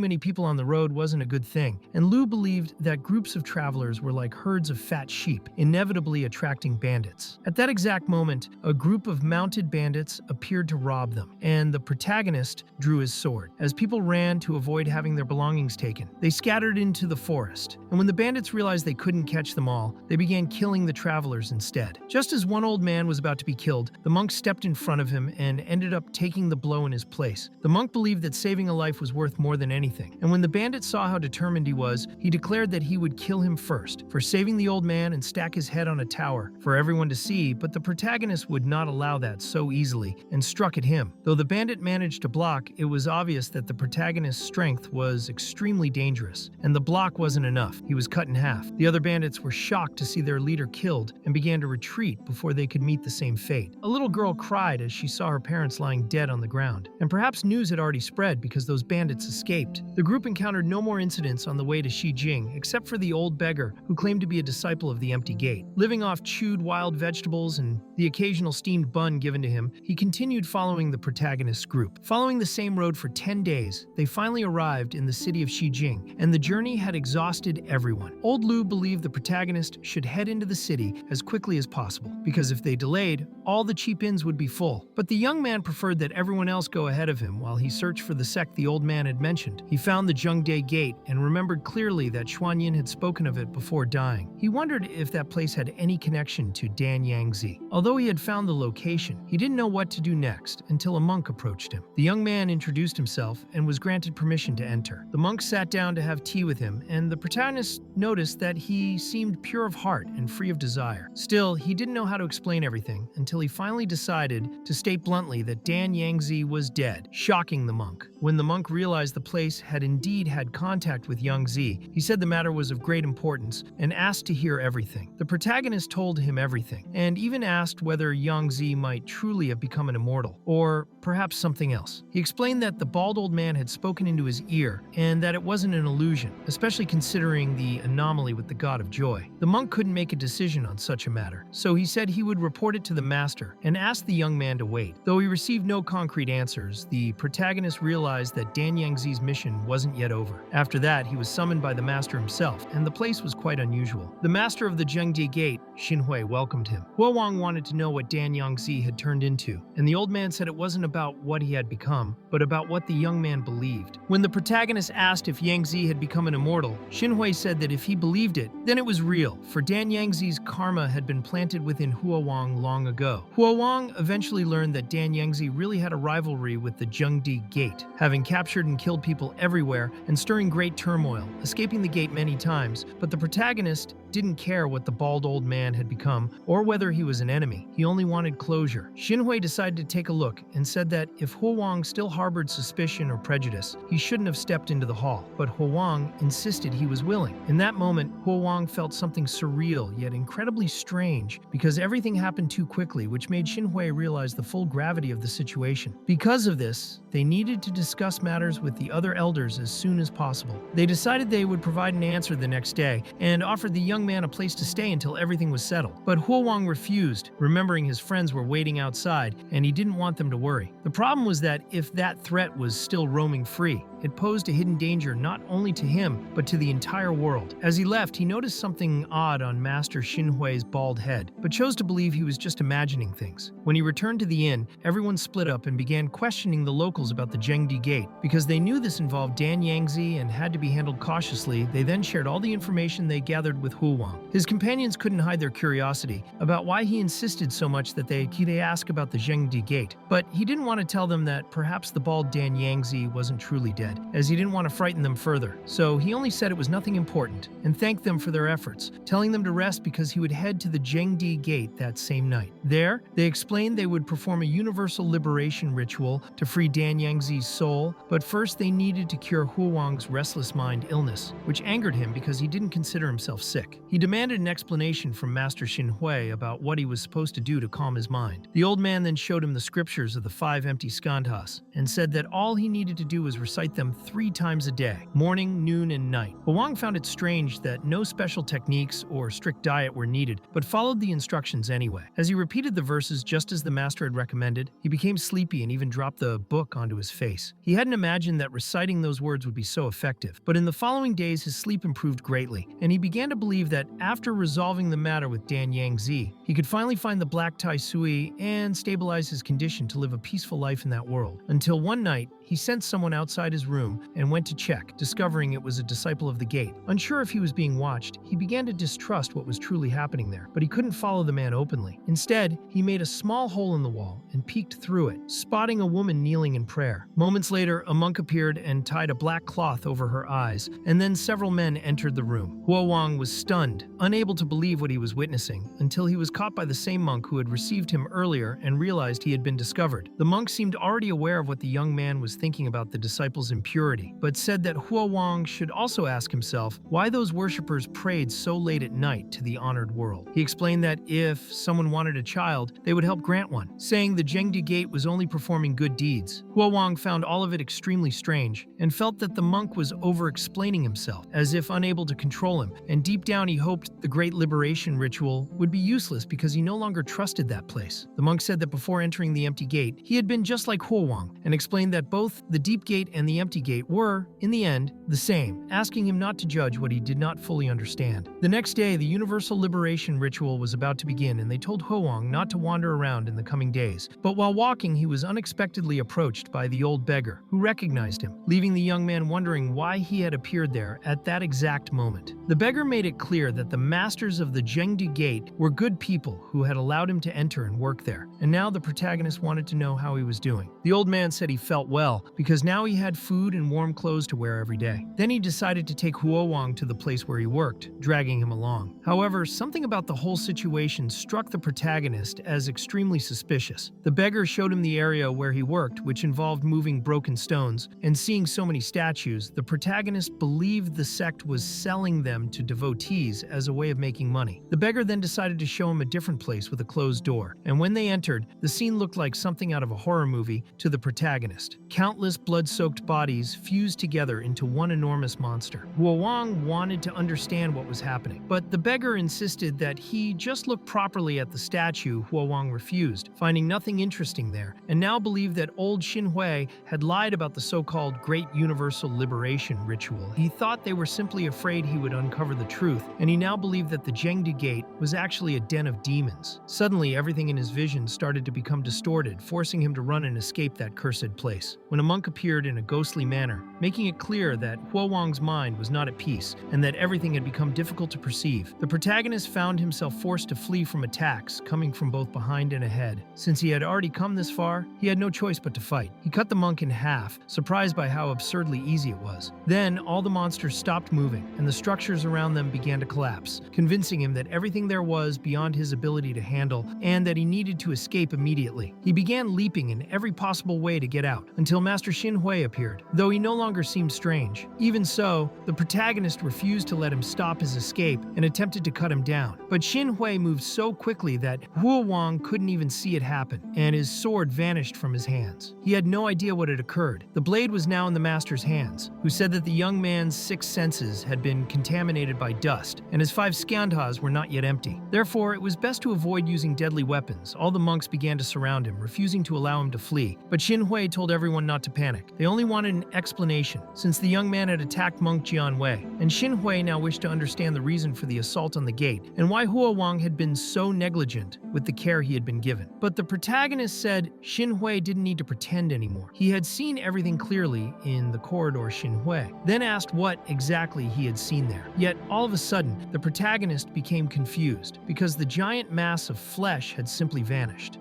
Speaker 1: many people on the road wasn't a good thing, and Lu believed that groups of travelers were like herds of fat sheep, inevitably attracting bandits. At that exact moment, a group of mounted bandits appeared to rob them, and the protagonist drew his sword. As people ran to avoid having their belongings taken, they scattered into the forest, and when the bandits realized they couldn't catch them all, they began killing the travelers instead. Just as one old man was about to be killed, the monk stepped in front of him and ended up taking the blow in his place. The monk believed that saving a life was worth more than anything, and when the bandit saw how determined he was, he declared that he would kill him first for saving the old man and stack his head on a tower for everyone to see, but the protagonist would not allow that so easily and struck at him. Though the bandit managed to block, it was obvious that the protagonist's strength was extremely dangerous, and the block wasn't enough. He was cut in half. The other bandits were shocked to see their leader killed and began to retreat retreat before they could meet the same fate. A little girl cried as she saw her parents lying dead on the ground, and perhaps news had already spread because those bandits escaped. The group encountered no more incidents on the way to Xijing, except for the old beggar who claimed to be a disciple of the Empty Gate. Living off chewed wild vegetables and the occasional steamed bun given to him, he continued following the protagonist's group. Following the same road for 10 days, they finally arrived in the city of Xijing, and the journey had exhausted everyone. Old Lu believed the protagonist should head into the city as quickly as possible, because if they delayed, all the cheap inns would be full. But the young man preferred that everyone else go ahead of him while he searched for the sect the old man had mentioned. He found the Zhengde Gate and remembered clearly that Xuanyin had spoken of it before dying. He wondered if that place had any connection to Dan Yangzi. Although he had found the location, he didn't know what to do next until a monk approached him. The young man introduced himself and was granted permission to enter. The monk sat down to have tea with him, and the protagonist noticed that he seemed pure of heart and free of desire. Still, he didn't know how to explain everything until he finally decided to state bluntly that Dan Yangzi was dead, shocking the monk. When the monk realized the place had indeed had contact with Yang Zi, he said the matter was of great importance and asked to hear everything. The protagonist told him everything, and even asked whether Yang Zi might truly have become an immortal, or perhaps something else. He explained that the bald old man had spoken into his ear, and that it wasn't an illusion, especially considering the anomaly with the god of joy. The monk couldn't make a decision on such a matter, so he said he would report it to the master, and asked the young man to wait. Though he received no concrete answers, the protagonist realized that Dan Yangzi's mission wasn't yet over. After that, he was summoned by the master himself, and the place was quite unusual. The master of the Zhengde Gate, Xinhui, welcomed him. Huo Wang wanted to know what Dan Yangzi had turned into, and the old man said it wasn't about what he had become, but about what the young man believed. When the protagonist asked if Yangzi had become an immortal, Xinhui said that if he believed it, then it was real, for Dan Yangzi's karma had been planted within Huo Wang long ago. Huo Wang eventually learned that Dan Yangzi really had a rivalry with the Zhengde Gate, having captured and killed people everywhere and stirring great turmoil, escaping the gate many times, but the protagonist didn't care what the bald old man had become or whether he was an enemy. He only wanted closure. Xinhui decided to take a look and said that if Huo Wang still harbored suspicion or prejudice, he shouldn't have stepped into the hall, but Huo Wang insisted he was willing. In that moment, Huo Wang felt something surreal yet incredibly strange because everything happened too quickly, which made Xinhui realize the full gravity of the situation. Because of this, they needed to discuss matters with the other elders as soon as possible. They decided they would provide an answer the next day and offered the young man a place to stay until everything was settled. But Huo Wang refused, remembering his friends were waiting outside and he didn't want them to worry. The problem was that if that threat was still roaming free, it posed a hidden danger not only to him, but to the entire world. As he left, he noticed something odd on Master Xinhui's bald head, but chose to believe he was just imagining things. When he returned to the inn, everyone split up and began questioning the locals about the Zhengde Gate. Because they knew this involved Dan Yangzi and had to be handled cautiously, they then shared all the information they gathered with Huo Wang. His companions couldn't hide their curiosity about why he insisted so much that they ask about the Zhengde Gate, but he didn't want to tell them that perhaps the bald Dan Yangzi wasn't truly dead, as he didn't want to frighten them further. So he only said it was nothing important and thanked them for their efforts, telling them to rest because he would head to the Zhengde Gate that same night. There, they explained they would perform a universal liberation ritual to free Dan Yangzi's soul, but first they needed to cure Huo Wang's restless mind illness, which angered him because he didn't consider himself sick. He demanded an explanation from Master Xinhui about what he was supposed to do to calm his mind. The old man then showed him the scriptures of the 5 empty skandhas and said that all he needed to do was recite them 3 times a day, morning, noon, and night. Huo Wang found it strange that no special techniques or strict diet were needed, but followed the instructions anyway. As he repeated the verses just as the master had recommended, he became sleepy and even dropped the book onto his face. He hadn't imagined that reciting those words would be so effective, but in the following days his sleep improved greatly, and he began to believe that after resolving the matter with Dan Yangzi, he could finally find the Black Tai Sui and stabilize his condition to live a peaceful life in that world. Until one night, he sent someone outside his room and went to check, discovering it was a disciple of the gate. Unsure if he was being watched, he began to distrust what was truly happening there, but he couldn't follow the man openly. Instead, he made a small hole in the wall and peeked through it, spotting a woman kneeling in prayer. Moments later, a monk appeared and tied a black cloth over her eyes, and then several men entered the room. Huo Wang was stunned, unable to believe what he was witnessing, until he was caught by the same monk who had received him earlier and realized he had been discovered. The monk seemed already aware of what the young man was was thinking about the disciples' impurity, but said that Huo Wang should also ask himself why those worshippers prayed so late at night to the honored world. He explained that if someone wanted a child, they would help grant one, saying the Zhengdu Gate was only performing good deeds. Huo Wang found all of it extremely strange and felt that the monk was over-explaining himself, as if unable to control him, and deep down he hoped the great liberation ritual would be useless because he no longer trusted that place. The monk said that before entering the empty gate, he had been just like Huo Wang, and explained that both the deep gate and the empty gate were, in the end, the same, asking him not to judge what he did not fully understand. The next day, the universal liberation ritual was about to begin, and they told Huo Wang not to wander around in the coming days. But while walking, he was unexpectedly approached by the old beggar, who recognized him, leaving the young man wondering why he had appeared there at that exact moment. The beggar made it clear that the masters of the Zhengdu Gate were good people who had allowed him to enter and work there, and now the protagonist wanted to know how he was doing. The old man said he felt well, because now he had food and warm clothes to wear every day. Then he decided to take Huo Wang to the place where he worked, dragging him along. However, something about the whole situation struck the protagonist as extremely suspicious. The beggar showed him the area where he worked, which involved moving broken stones, and seeing so many statues, the protagonist believed the sect was selling them to devotees as a way of making money. The beggar then decided to show him a different place with a closed door, and when they entered, the scene looked like something out of a horror movie to the protagonist. Countless blood-soaked bodies fused together into one enormous monster. Huo Wang wanted to understand what was happening, but the beggar insisted that he just look properly at the statue. Huo Wang refused, finding nothing interesting there, and now believed that old Xin Hui had lied about the so-called Great Universal Liberation Ritual. He thought they were simply afraid he would uncover the truth, and he now believed that the Zhengdu Gate was actually a den of demons. Suddenly, everything in his vision started to become distorted, forcing him to run and escape that cursed place, when a monk appeared in a ghostly manner, making it clear that Huo Wang's mind was not at peace, and that everything had become difficult to perceive. The protagonist found himself forced to flee from attacks coming from both behind and ahead. Since he had already come this far, he had no choice but to fight. He cut the monk in half, surprised by how absurdly easy it was. Then, all the monsters stopped moving, and the structures around them began to collapse, convincing him that everything there was beyond his ability to handle, and that he needed to escape immediately. He began leaping in every possible way to get out, until Master Xin Hui appeared, though he no longer seemed strange. Even so, the protagonist refused to let him stop his escape and attempted to cut him down. But Xin Hui moved so quickly that Huo Wang couldn't even see it happen, and his sword vanished from his hands. He had no idea what had occurred. The blade was now in the master's hands, who said that the young man's 6 senses had been contaminated by dust, and his 5 skandhas were not yet empty. Therefore, it was best to avoid using deadly weapons. All the monks began to surround him, refusing to allow him to flee. But Xin Hui told everyone not to panic. They only wanted an explanation, since the young man had attacked monk Jian Wei, and Xin Hui now wished to understand the reason for the assault on the gate, and why Huo Wang had been so negligent with the care he had been given. But the protagonist said Xin Hui didn't need to pretend anymore. He had seen everything clearly in the corridor. Xin Hui then asked what exactly he had seen there. Yet, all of a sudden, the protagonist became confused, because the giant mass of flesh had simply vanished.